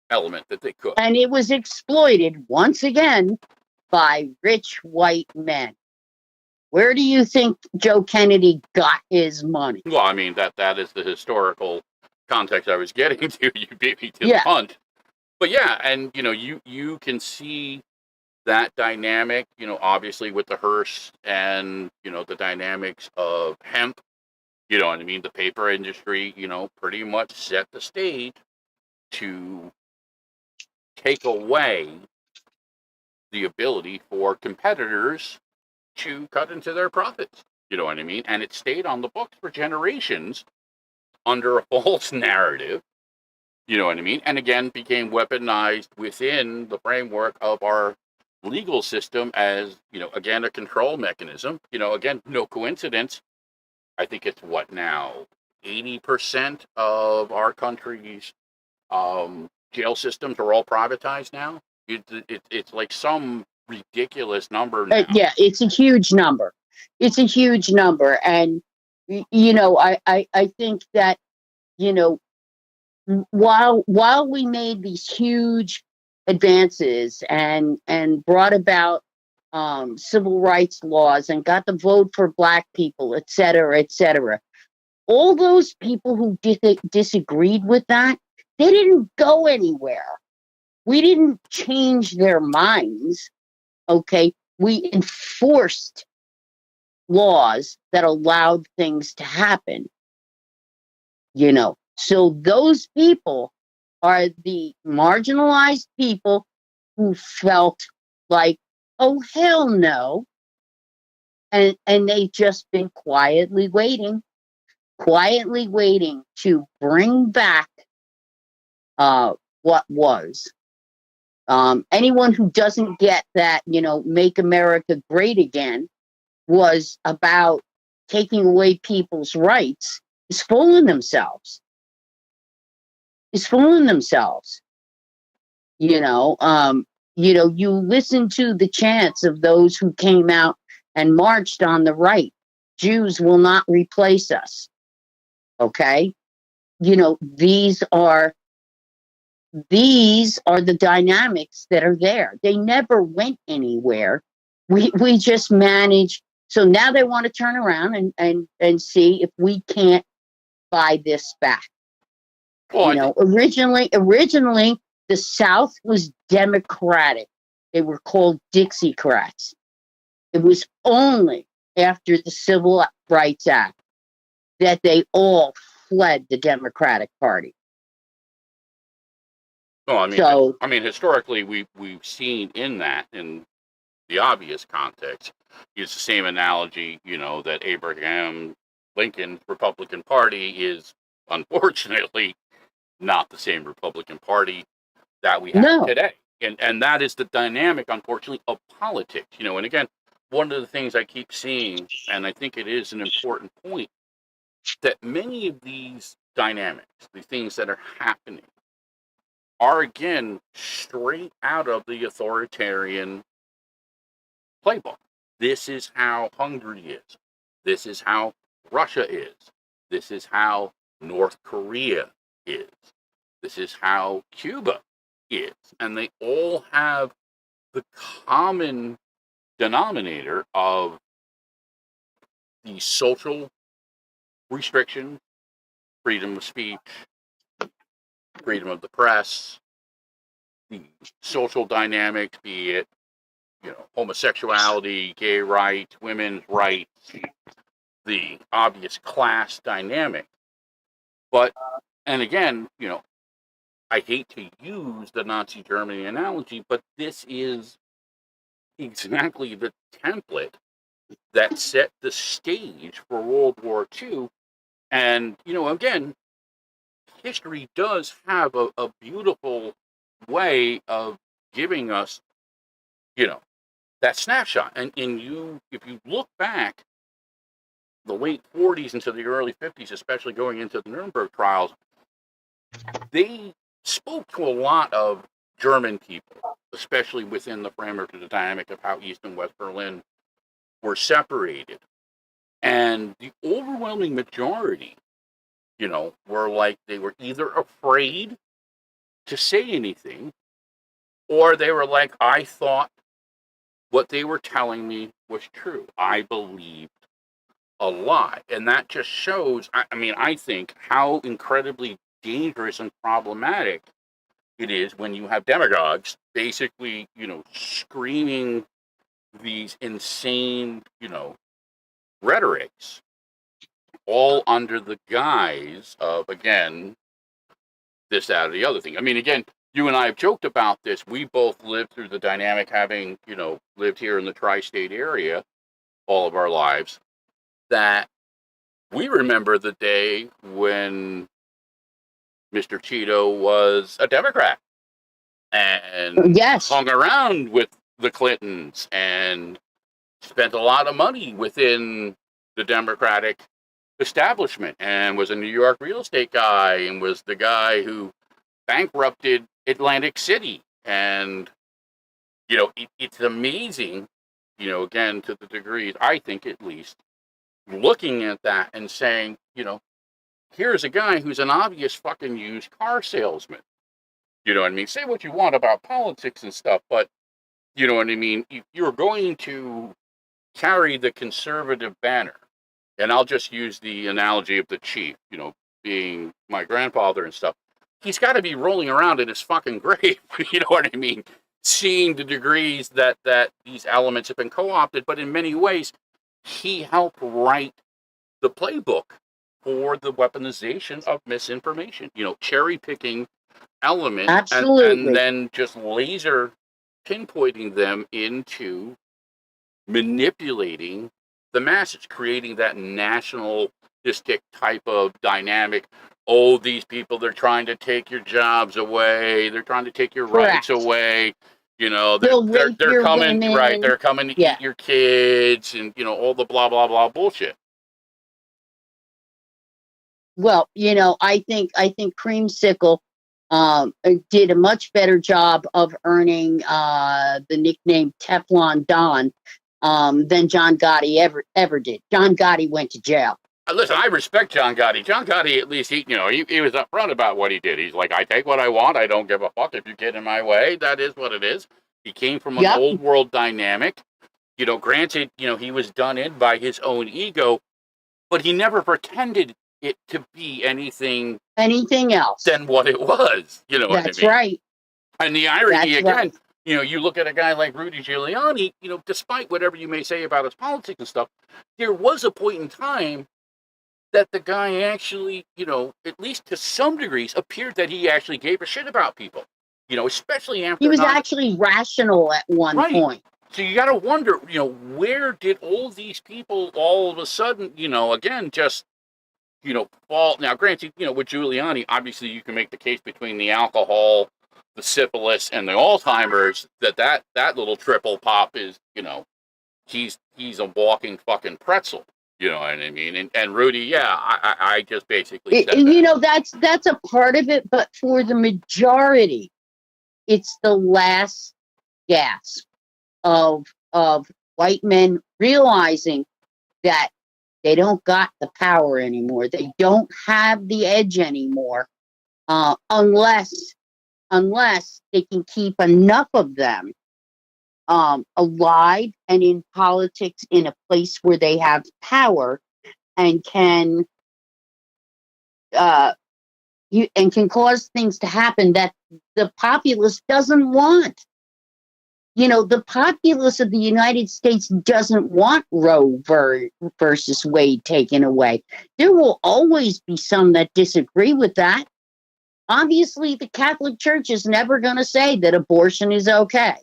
element that they could. And it was exploited once again by rich white men. Where do you think Joe Kennedy got his money? Well, that is the historical context I was getting to. You beat me to the punch. But yeah, and you can see that dynamic, obviously with the Hearst and, the dynamics of hemp, the paper industry, pretty much set the stage to take away the ability for competitors to cut into their profits. And it stayed on the books for generations under a false narrative, and again became weaponized within the framework of our legal system as, again, a control mechanism. Again, no coincidence. I think it's 80% of our country's jail systems are all privatized now. It's like some ridiculous number now. Yeah, it's a huge number. It's a huge number. And, I think that, while we made these huge advances and brought about civil rights laws and got the vote for Black people, et cetera, all those people who disagreed with that, they didn't go anywhere. We didn't change their minds. Okay, we enforced laws that allowed things to happen. So those people are the marginalized people who felt like, oh, hell no. And they've just been quietly waiting to bring back what was. Anyone who doesn't get that, Make America Great Again was about taking away people's rights is fooling themselves. You listen to the chants of those who came out and marched on the right. Jews will not replace us. Okay? These are the dynamics that are there. They never went anywhere. We just managed. So now they want to turn around and see if we can't buy this back. Well, Originally, the South was Democratic. They were called Dixiecrats. It was only after the Civil Rights Act that they all fled the Democratic Party. Well, historically, we've seen in the obvious context, it's the same analogy, that Abraham Lincoln's Republican Party is unfortunately not the same Republican Party that we have today. And that is the dynamic, unfortunately, of politics. And again, one of the things I keep seeing, and I think it is an important point, that many of these dynamics, the things that are happening, are again straight out of the authoritarian playbook. This is how Hungary is. This is how Russia is. This is how North Korea is. This is how Cuba is. And they all have the common denominator of the social restriction, freedom of speech, freedom of the press, the social dynamics, be it, homosexuality, gay rights, women's rights, the obvious class dynamic. But, and again, I hate to use the Nazi Germany analogy, but this is exactly the template that set the stage for World War II. And, again, history does have a beautiful way of giving us, that snapshot. And if you look back the late 40s into the early 50s, especially going into the Nuremberg trials, they spoke to a lot of German people, especially within the framework of the dynamic of how East and West Berlin were separated. And the overwhelming majority, were like, they were either afraid to say anything, or they were like, I thought what they were telling me was true. I believed a lie. And that just shows, I think, how incredibly dangerous and problematic it is when you have demagogues basically, screaming these insane, rhetorics, all under the guise of, again, this, that, or the other thing. Again, you and I have joked about this. We both lived through the dynamic, having, lived here in the tri-state area all of our lives, that we remember the day when Mr. Cheeto was a Democrat and hung around with the Clintons and spent a lot of money within the Democratic establishment and was a New York real estate guy and was the guy who bankrupted Atlantic City. And, it's amazing, again, to the degrees, I think at least, looking at that and saying, here's a guy who's an obvious fucking used car salesman. You know what I mean? Say what you want about politics and stuff, but you know what I mean? You're going to carry the conservative banner. And I'll just use the analogy of the chief, being my grandfather and stuff. He's got to be rolling around in his fucking grave. You know what I mean? Seeing the degrees that these elements have been co-opted, but in many ways, he helped write the playbook for the weaponization of misinformation. Cherry picking elements and Absolutely. then just laser pinpointing them into manipulating the masses, creating that nationalistic type of dynamic. Oh, these people, they're trying to take your jobs away. They're trying to take your rights Correct. away. They'll rape They're your coming, right? women. They're coming to Yeah. eat your kids and, all the blah, blah, blah bullshit. Well, I think Creamsicle did a much better job of earning the nickname Teflon Don than John Gotti ever did. John Gotti went to jail. Listen, I respect John Gotti. John Gotti, at least, he was upfront about what he did. He's like, I take what I want. I don't give a fuck if you get in my way. That is what it is. He came from an Yep. old world dynamic. Granted, he was done in by his own ego, but he never pretended it to be anything else than what it was. You know That's what I mean? right. And the irony, That's again, right. you look at a guy like Rudy Giuliani, despite whatever you may say about his politics and stuff, there was a point in time that the guy actually, at least to some degrees, appeared that he actually gave a shit about people. Especially after He was actually rational at one point. So you got to wonder, where did all these people all of a sudden, again, just, fall. Now, granted, with Giuliani, obviously you can make the case between the alcohol, the syphilis, and the Alzheimer's that little triple pop is, he's a walking fucking pretzel. You know what I mean? And Rudy, yeah, I just basically said that. That's a part of it, but for the majority, it's the last gasp of white men realizing that they don't got the power anymore. They don't have the edge anymore, unless they can keep enough of them alive and in politics in a place where they have power and can cause things to happen that the populace doesn't want. The populace of the United States doesn't want Roe versus Wade taken away. There will always be some that disagree with that. Obviously, the Catholic Church is never going to say that abortion is okay.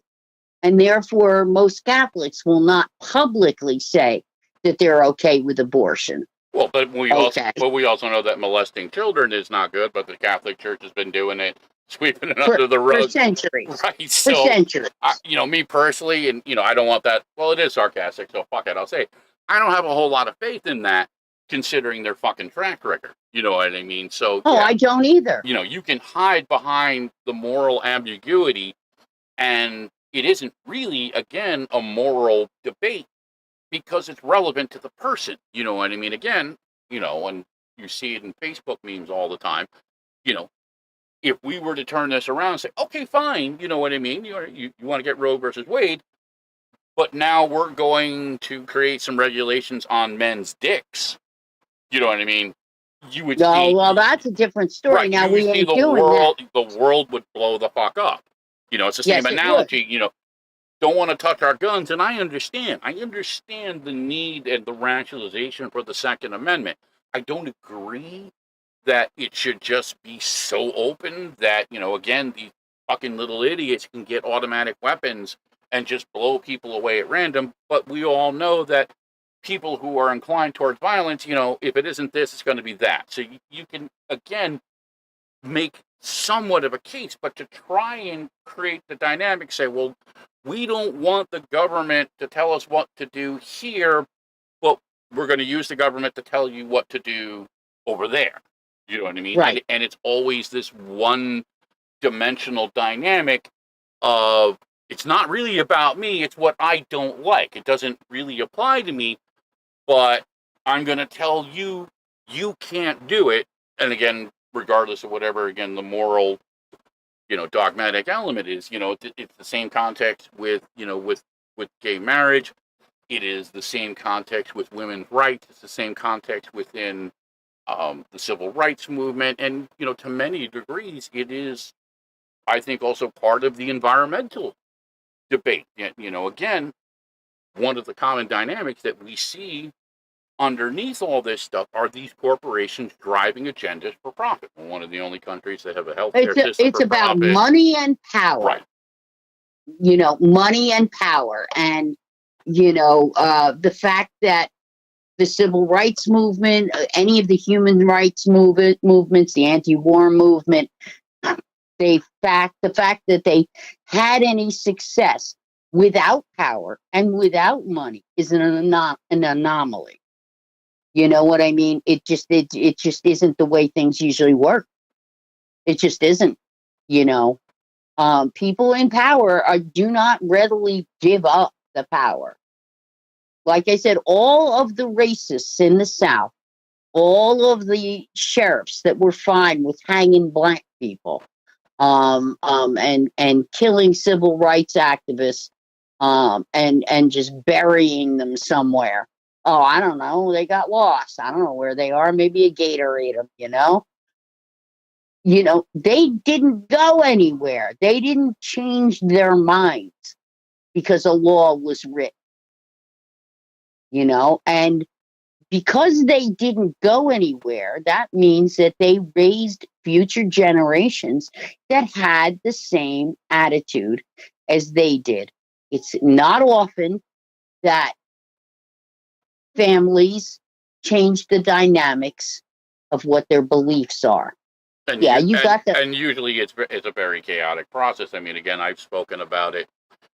And therefore, most Catholics will not publicly say that they're okay with abortion. Well, but we also know that molesting children is not good, but the Catholic Church has been doing it, sweeping it under the rug for centuries. Right. So, for centuries. Me personally, and I don't want that. Well, it is sarcastic, so fuck it. I'll say I don't have a whole lot of faith in that, considering their fucking track record. You know what I mean? So, yeah, I don't either. You can hide behind the moral ambiguity, and it isn't really, again, a moral debate because it's relevant to the person. You know what I mean? Again, and you see it in Facebook memes all the time. If we were to turn this around and say, okay, fine, you know what I mean? You want to get Roe versus Wade, but now we're going to create some regulations on men's dicks. You know what I mean? You would see. Well, that's a different story. Right, now we ain't doing that. The world would blow the fuck up. It's the same analogy. Don't want to touch our guns, and I understand. I understand the need and the rationalization for the Second Amendment. I don't agree that it should just be so open that, again, these fucking little idiots can get automatic weapons and just blow people away at random. But we all know that people who are inclined towards violence, if it isn't this, it's going to be that. So you can, again, make somewhat of a case, but to try and create the dynamic, say, well, we don't want the government to tell us what to do here, but we're going to use the government to tell you what to do over there. You know what I mean? Right. And it's always this one dimensional dynamic of it's not really about me, it's what I don't like. It doesn't really apply to me, but I'm going to tell you, you can't do it. And again, regardless of whatever, again, the moral, dogmatic element is, it's the same context with, with gay marriage. It is the same context with women's rights. It's the same context within the civil rights movement. And, to many degrees, it is, I think, also part of the environmental debate. Again, one of the common dynamics that we see underneath all this stuff are these corporations driving agendas for profit. We're one of the only countries that have a healthcare system It's for about profit. money and power. Right. Money and power. And, the fact that the civil rights movement, any of the human rights movements, the anti-war movement, the fact that they had any success without power and without money is an anomaly. You know what I mean? It just isn't the way things usually work. It just isn't. People in power do not readily give up the power. Like I said, all of the racists in the South, all of the sheriffs that were fine with hanging black people, and killing civil rights activists, and just burying them somewhere. Oh, I don't know. They got lost. I don't know where they are. Maybe a gator ate them, they didn't go anywhere. They didn't change their minds because a law was written, and because they didn't go anywhere, that means that they raised future generations that had the same attitude as they did. It's not often that families change the dynamics of what their beliefs are. And got that. And usually it's a very chaotic process. I mean, again, I've spoken about it.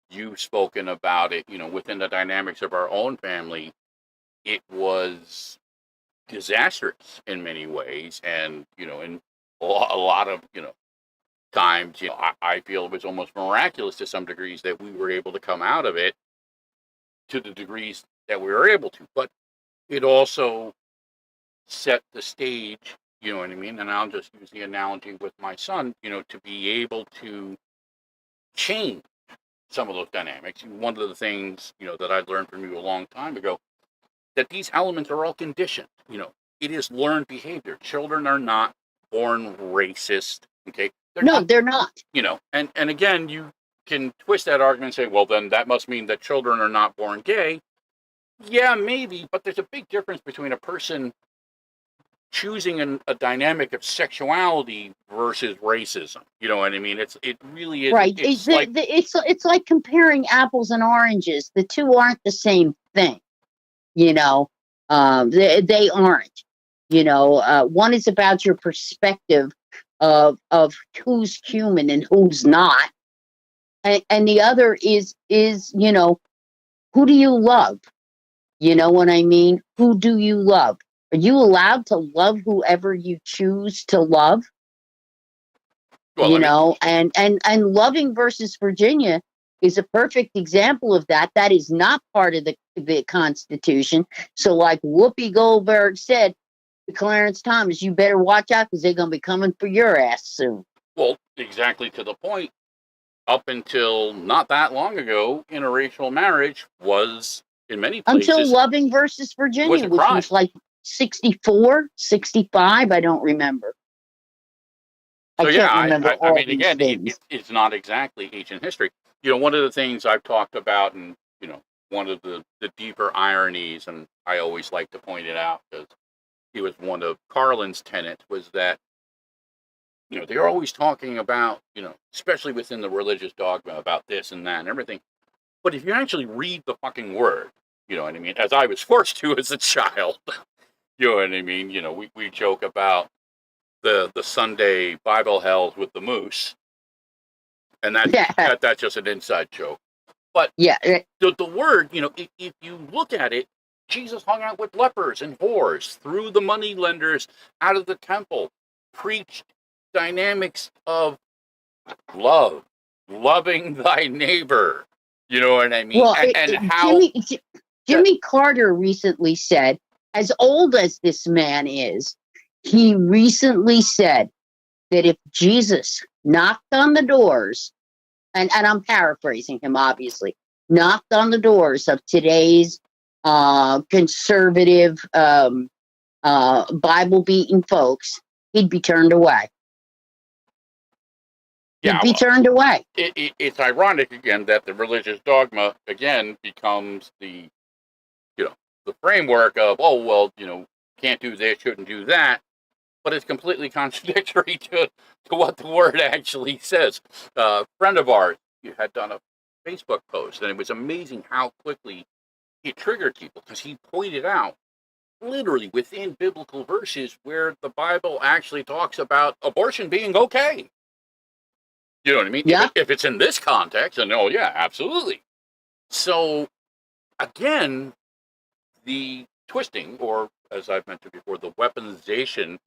You've spoken about it. Within the dynamics of our own family, it was disastrous in many ways, and in a lot of times, I feel it was almost miraculous to some degrees that we were able to come out of it to the degrees that we were able to. But it also set the stage, you know what I mean? And I'll just use the analogy with my son, to be able to change some of those dynamics. One of the things, that I learned from you a long time ago, that these elements are all conditioned. It is learned behavior. Children are not born racist. Okay, they're not. And again, you can twist that argument and say, well, then that must mean that children are not born gay. Yeah, maybe, but there's a big difference between a person choosing a dynamic of sexuality versus racism. You know what I mean? It really is. Right. It's like comparing apples and oranges. The two aren't the same thing. They aren't. One is about your perspective of who's human and who's not, and the other is who do you love? You know what I mean? Who do you love? Are you allowed to love whoever you choose to love? well, and Loving versus Virginia is a perfect example of that. That is not part of the Constitution. So like Whoopi Goldberg said to Clarence Thomas, you better watch out because they're going to be coming for your ass soon. Well, exactly to the point. Up until not that long ago, interracial marriage was, in many places, until Loving versus Virginia, which was like 64, 65, I don't remember. So, I can't remember all mean, these again, things. it's not exactly ancient history. One of the things I've talked about, and, one of the deeper ironies, and I always like to point it out because he was one of Carlin's tenets, was that, they're always talking about, especially within the religious dogma, about this and that and everything. But if you actually read the fucking word, you know what I mean, as I was forced to as a child, you know what I mean? We joke about the Sunday Bible hells with the moose, and that's just an inside joke. But the word, if you look at it, Jesus hung out with lepers and whores, threw the money lenders out of the temple, preached dynamics of loving thy neighbor. You know what I mean? Well, And how, yeah, Jimmy Carter recently said, as old as this man is, he recently said that if Jesus knocked on the doors, and I'm paraphrasing him, obviously, knocked on the doors of today's conservative, Bible beating folks, he'd be turned away. He'd yeah, be well, turned away. it's ironic again that the religious dogma again becomes the, you know, the framework of, oh, well, can't do this, shouldn't do that. But it's completely contradictory to what the word actually says. A friend of ours had done a Facebook post, and it was amazing how quickly it triggered people because he pointed out literally within biblical verses where the Bible actually talks about abortion being okay. You know what I mean? Yeah. If it's in this context, then oh yeah, absolutely. So again, the twisting, or as I've mentioned before, the weaponization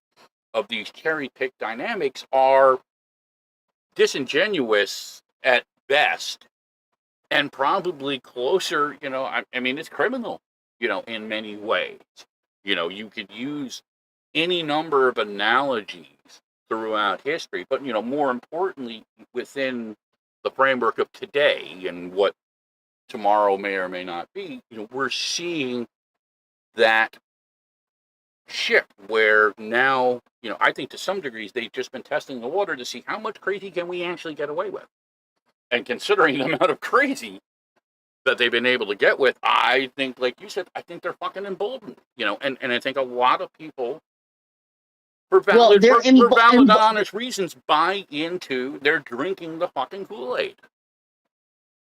of these cherry-picked dynamics are disingenuous at best and probably closer, I mean, it's criminal, in many ways. You could use any number of analogies throughout history, but, more importantly, within the framework of today and what tomorrow may or may not be, we're seeing that shift where now, I think to some degrees they've just been testing the water to see how much crazy can we actually get away with. And considering the amount of crazy that they've been able to get with, I think, like you said, I think they're fucking emboldened, and I think a lot of people, for Well, valid, for valid and honest reasons, buy into they're drinking the fucking Kool-Aid.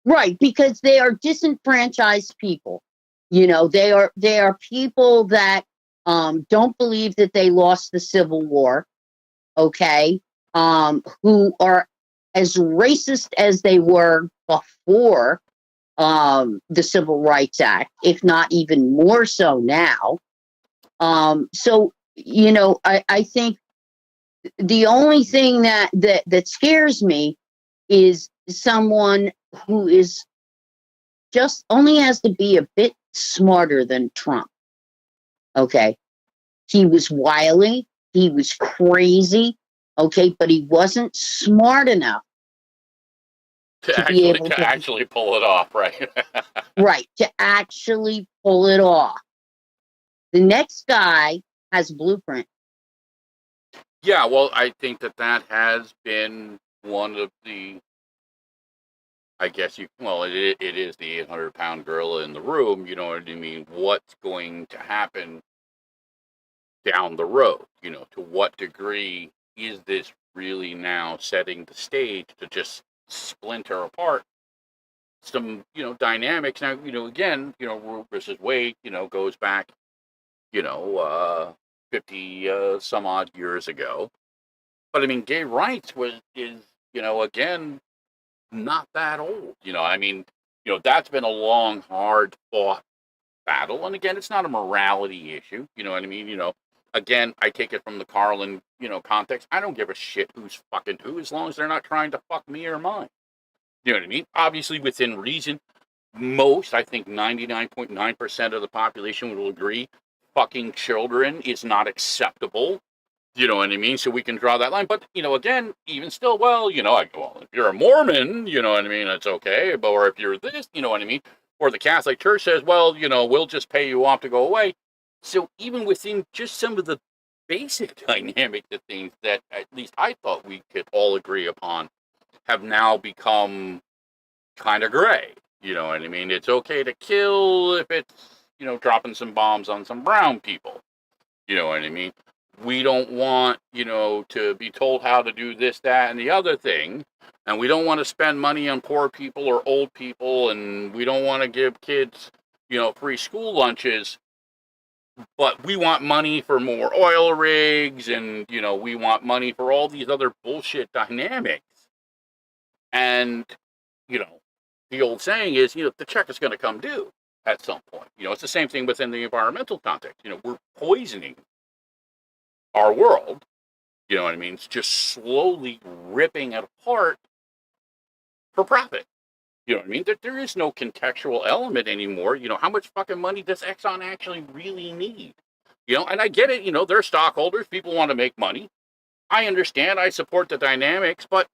Right, because they are disenfranchised people. They are people that don't believe that they lost the Civil War, okay? Who are as racist as they were before the Civil Rights Act, if not even more so now. So, I think the only thing that scares me is someone who is just only has to be a bit smarter than Trump. Okay. He was wily. He was crazy. Okay. But he wasn't smart enough to be able to actually pull it off, right? Right. To actually pull it off. The next guy has a blueprint. Yeah. Well, I think that has been one of the, I guess it is the 800-pound gorilla in the room. You know what I mean? What's going to happen down the road? To what degree is this really now setting the stage to just splinter apart some, dynamics? Now, again, Roe versus Wade, goes back, 50 some odd years ago. But I mean, gay rights is, again, not that old. I mean, that's been a long, hard fought battle. And again, it's not a morality issue. You know what I mean? Again, I take it from the Carlin, context. I don't give a shit who's fucking who as long as they're not trying to fuck me or mine. You know what I mean? Obviously, within reason, I think 99.9% of the population will agree fucking children is not acceptable. You know what I mean? So we can draw that line. But, again, even still, well, if you're a Mormon, you know what I mean, it's okay. But, or if you're this, you know what I mean? Or the Catholic Church says, well, we'll just pay you off to go away. So even within just some of the basic dynamic of things that at least I thought we could all agree upon have now become kind of gray. You know what I mean? It's okay to kill if it's, dropping some bombs on some brown people. You know what I mean? We don't want, to be told how to do this, that, and the other thing. And we don't want to spend money on poor people or old people. And we don't want to give kids, free school lunches. But we want money for more oil rigs. And, we want money for all these other bullshit dynamics. And, the old saying is, the check is going to come due at some point. It's the same thing within the environmental context. We're poisoning our world You know what I mean? It's just slowly ripping it apart for profit. You know what I mean? There is no contextual element anymore. You know, how much fucking money does Exxon actually really need? You know, and I get it. You know, they're stockholders. People want to make money. I understand. I support the dynamics. But,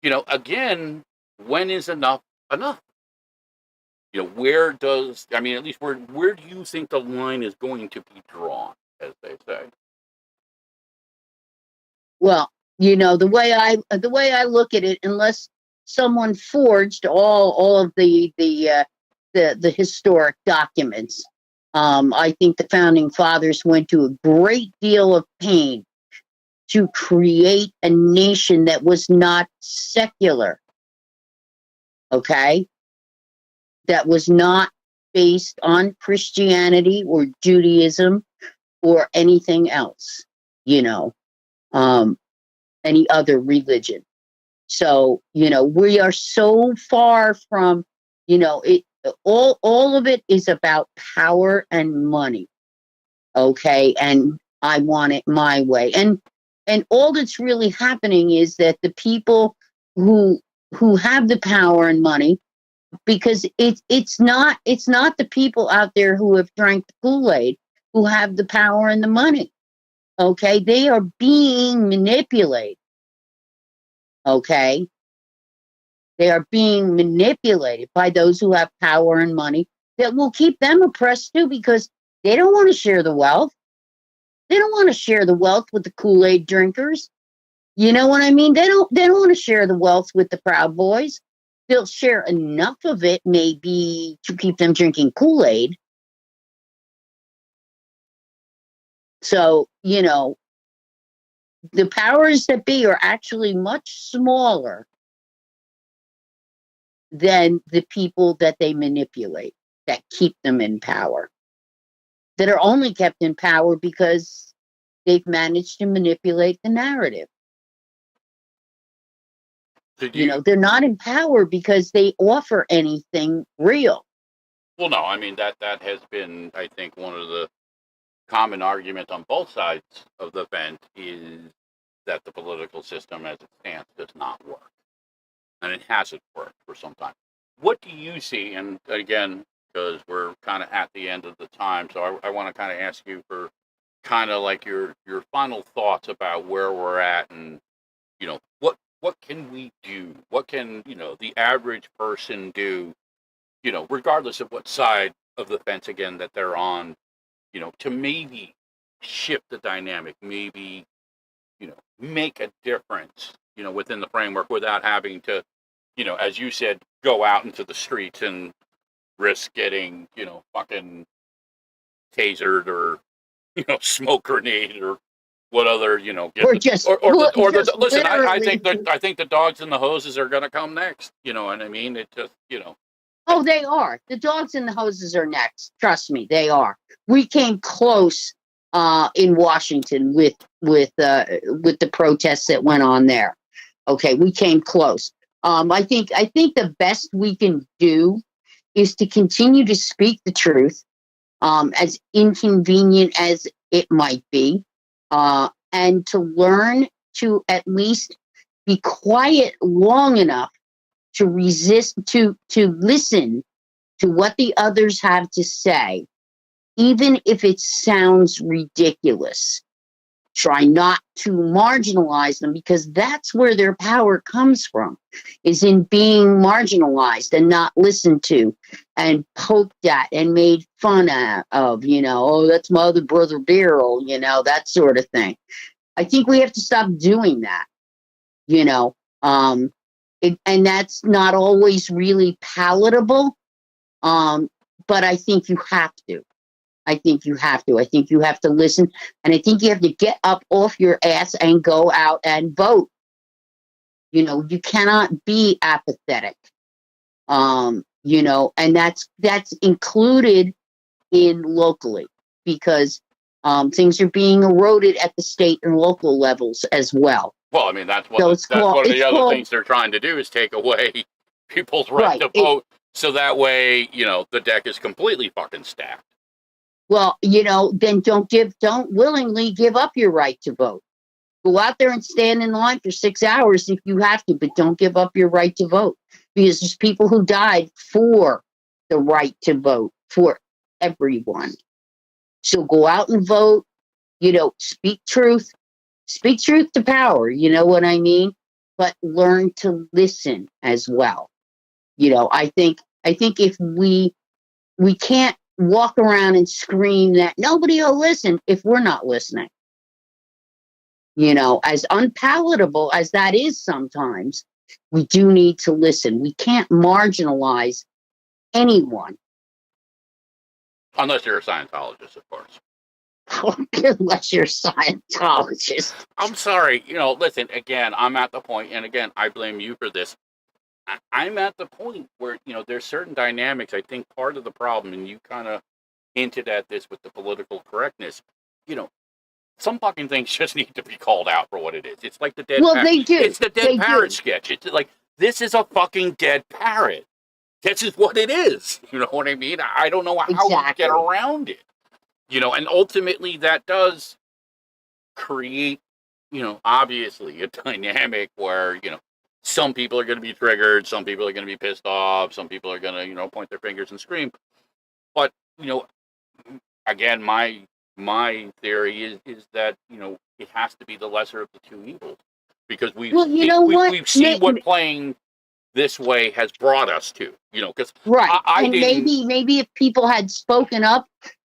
you know, again, when is enough enough? You know, at least where do you think the line is going to be drawn, as they say? Well, the way I look at it, unless someone forged all of the historic documents, I think the founding fathers went to a great deal of pain to create a nation that was not secular. Okay, that was not based on Christianity or Judaism or anything else. You know. Any other religion. So, we are so far from, it all of it is about power and money. Okay. And I want it my way. And all that's really happening is that the people who have the power and money, because it's not the people out there who have drank the Kool-Aid who have the power and the money. Okay, they are being manipulated. Okay, they are being manipulated by those who have power and money that will keep them oppressed too, because they don't want to share the wealth. They don't want to share the wealth with the Kool-Aid drinkers. You know what I mean? They don't want to share the wealth with the Proud Boys. They'll share enough of it, maybe, to keep them drinking Kool-Aid. So, the powers that be are actually much smaller than the people that they manipulate, that keep them in power, that are only kept in power because they've managed to manipulate the narrative. They're not in power because they offer anything real. Well, no, I mean, that has been, I think, one of the common arguments on both sides of the fence is that the political system as it stands does not work. And it hasn't worked for some time. What do you see? And again, because we're kind of at the end of the time, so I want to kind of ask you for kind of like your final thoughts about where we're at, and what can we do? What can the average person do? Regardless of what side of the fence again that they're on, to maybe shift the dynamic, maybe make a difference, within the framework without having to, as you said, go out into the streets and risk getting, fucking tasered or, smoke grenade or what other, listen, I think the dogs and the hoses are going to come next, and I mean, it just, Oh, they are. The dogs and the hoses are next. Trust me, they are. We came close in Washington with the protests that went on there. Okay, we came close. I think the best we can do is to continue to speak the truth, as inconvenient as it might be, and to learn to at least be quiet long enough to resist, to listen to what the others have to say, even if it sounds ridiculous. Try not to marginalize them, because that's where their power comes from, is in being marginalized and not listened to and poked at and made fun of, oh, that's my other brother Daryl, that sort of thing. I think we have to stop doing that, and that's not always really palatable, but I think you have to. I think you have to listen, and I think you have to get up off your ass and go out and vote. You cannot be apathetic. And that's included in locally, because things are being eroded at the state and local levels as well. Well, I mean, that's one of the other things they're trying to do, is take away people's right to vote, so that way, the deck is completely fucking stacked. Well, then don't willingly give up your right to vote. Go out there and stand in line for 6 hours if you have to, but don't give up your right to vote, because there's people who died for the right to vote for everyone. So go out and vote, speak truth to power, you know what I mean? But learn to listen as well. I think if we can't walk around and scream that nobody will listen if we're not listening. As unpalatable as that is sometimes, we do need to listen. We can't marginalize anyone. Unless you're a Scientologist, of course. Unless you're a Scientologist. I'm sorry. Listen, again, I'm at the point, and again, I blame you for this. I'm at the point where, there's certain dynamics. I think part of the problem, and you kind of hinted at this with the political correctness, some fucking things just need to be called out for what it is. It's like the dead parrot. They do. It's the dead parrot sketch. It's like, this is a fucking dead parrot. This is what it is. You know what I mean? I don't know how we get around it. And ultimately that does create, obviously a dynamic where, some people are going to be triggered, some people are going to be pissed off, some people are going to, point their fingers and scream. But, again, my theory is that, it has to be the lesser of the two evils, because we've seen what playing this way has brought us to, because right. And maybe if people had spoken up,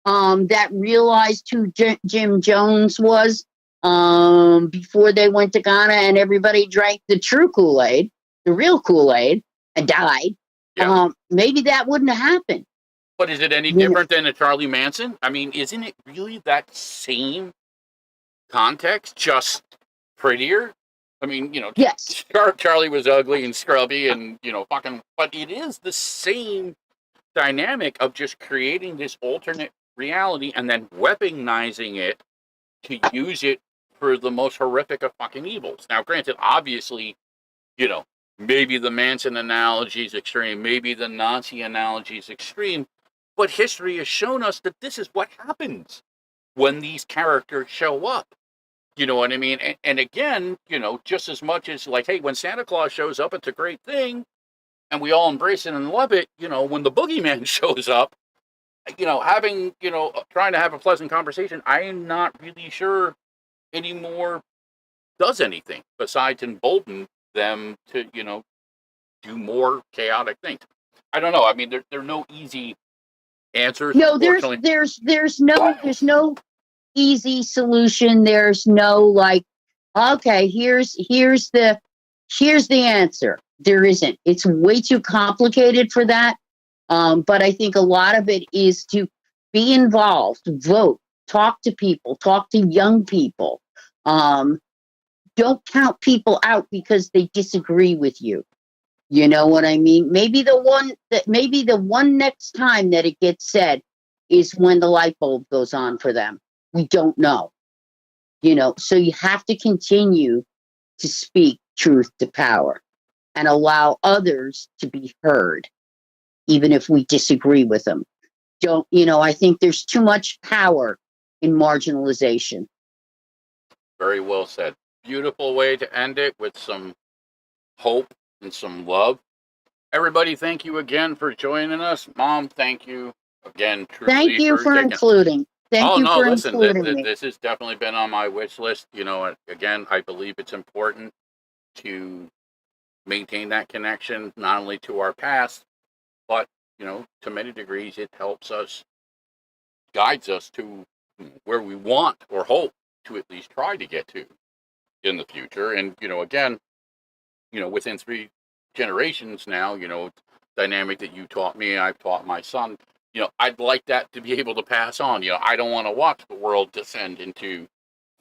that realized who Jim Jones was, before they went to Ghana and everybody drank the true Kool-Aid, the real Kool-Aid, and died, maybe that wouldn't have happened. But is it any different than a Charlie Manson? I mean, isn't it really that same context, just prettier? I mean, yes. Charlie was ugly and scrubby and, fucking, but it is the same dynamic of just creating this alternate reality and then weaponizing it to use it for the most horrific of fucking evils. Now, granted, obviously, maybe the Manson analogy is extreme, maybe the Nazi analogy is extreme, but history has shown us that this is what happens when these characters show up. You know what I mean? And again, just as much as like, hey, when Santa Claus shows up, it's a great thing, and we all embrace it and love it. When the boogeyman shows up, trying to have a pleasant conversation, I am not really sure anymore does anything besides embolden them to, do more chaotic things. I don't know. I mean, there are no easy answers. No, there's no easy solution. There's no like, okay, here's the answer. There isn't. It's way too complicated for that. But I think a lot of it is to be involved, vote, talk to people, talk to young people. Don't count people out because they disagree with you. You know what I mean? Maybe the one next time that it gets said is when the light bulb goes on for them. We don't know. So you have to continue to speak truth to power and allow others to be heard, even if we disagree with them. I think there's too much power in marginalization. Very well said. Beautiful way to end it, with some hope and some love. Everybody, thank you again for joining us. Mom, thank you again. Thank you for including. Including me. This has definitely been on my wish list. Again, I believe it's important to maintain that connection, not only to our past, but, to many degrees, it helps us, guides us to where we want or hope to at least try to get to in the future. And, again, within 3 generations now, dynamic that you taught me, I've taught my son, I'd like that to be able to pass on. I don't want to watch the world descend into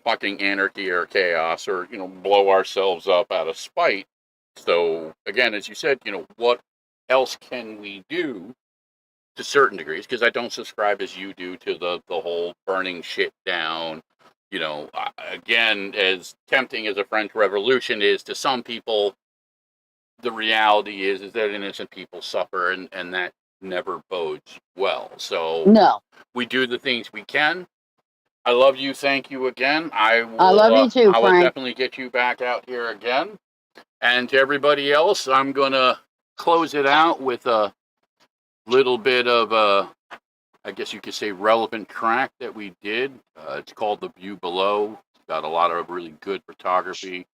fucking anarchy or chaos or, blow ourselves up out of spite. So, again, as you said, what else can we do to certain degrees? Because I don't subscribe as you do to the whole burning shit down. Again, as tempting as a French Revolution is to some people, the reality is that innocent people suffer, and that never bodes well. So no, we do the things we can. I love you. Thank you again. I love you too, I will Frank. definitely get you back out here again. And to everybody else, I'm going to close it out with a little bit of I guess you could say, relevant track that we did. It's called The View Below. It's got a lot of really good photography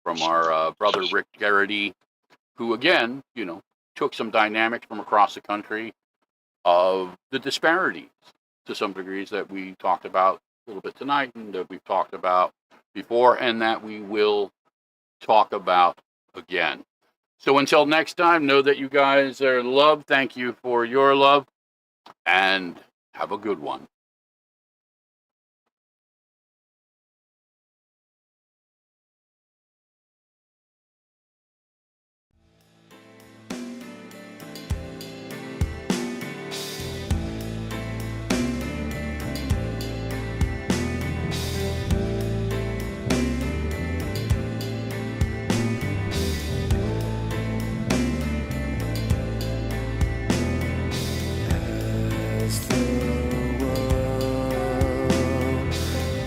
from our brother Rick Garrity, who, again, took some dynamics from across the country of the disparities to some degrees that we talked about a little bit tonight and that we've talked about before and that we will talk about again. So until next time, know that you guys are loved. Thank you for your love and have a good one. As the world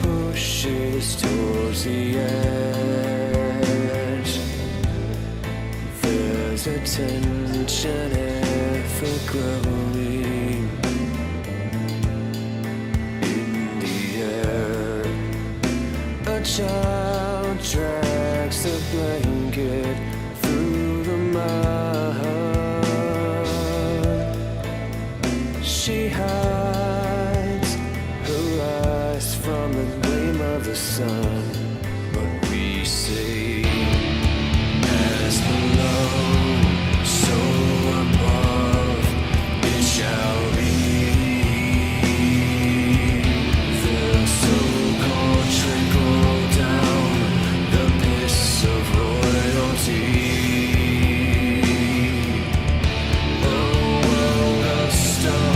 pushes towards the edge, there's a tension ever growing in the air. A child drags the blanket through the mud. She hides her eyes from the gleam of the sun, but we say, as below, so above, it shall be. The so-called trickle down the piss of royalty. A world of stone.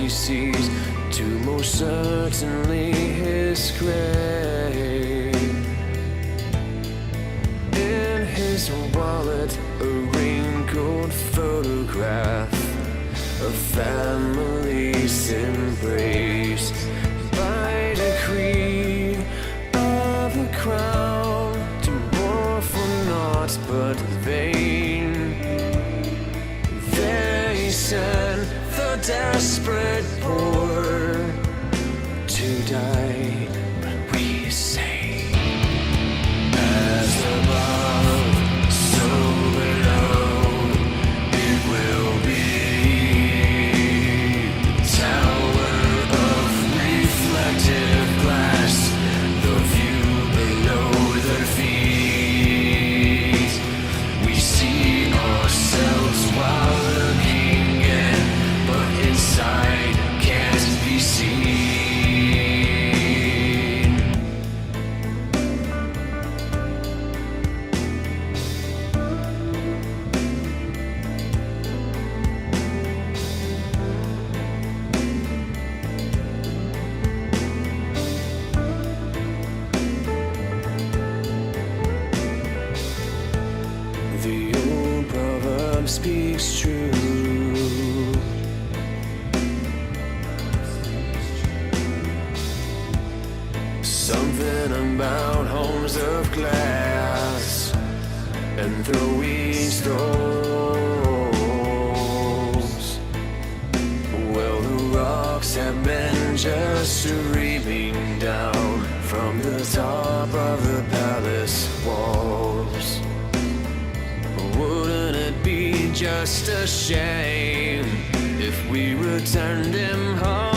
Sees to most certainly his grave. In his wallet, a wrinkled photograph of families embraced by decree of the crown, to war for naught but vain. They send the desperate poor to die, but we say, as above, so below, it will be. The tower of reflective glass, the view below their feet. We see ourselves while looking in, but inside can't be seen. The old proverb speaks true. Something about homes of glass and throwing stones. Well, the rocks have been just streaming down from the top of the palace walls. Wouldn't it be just a shame if we returned him home?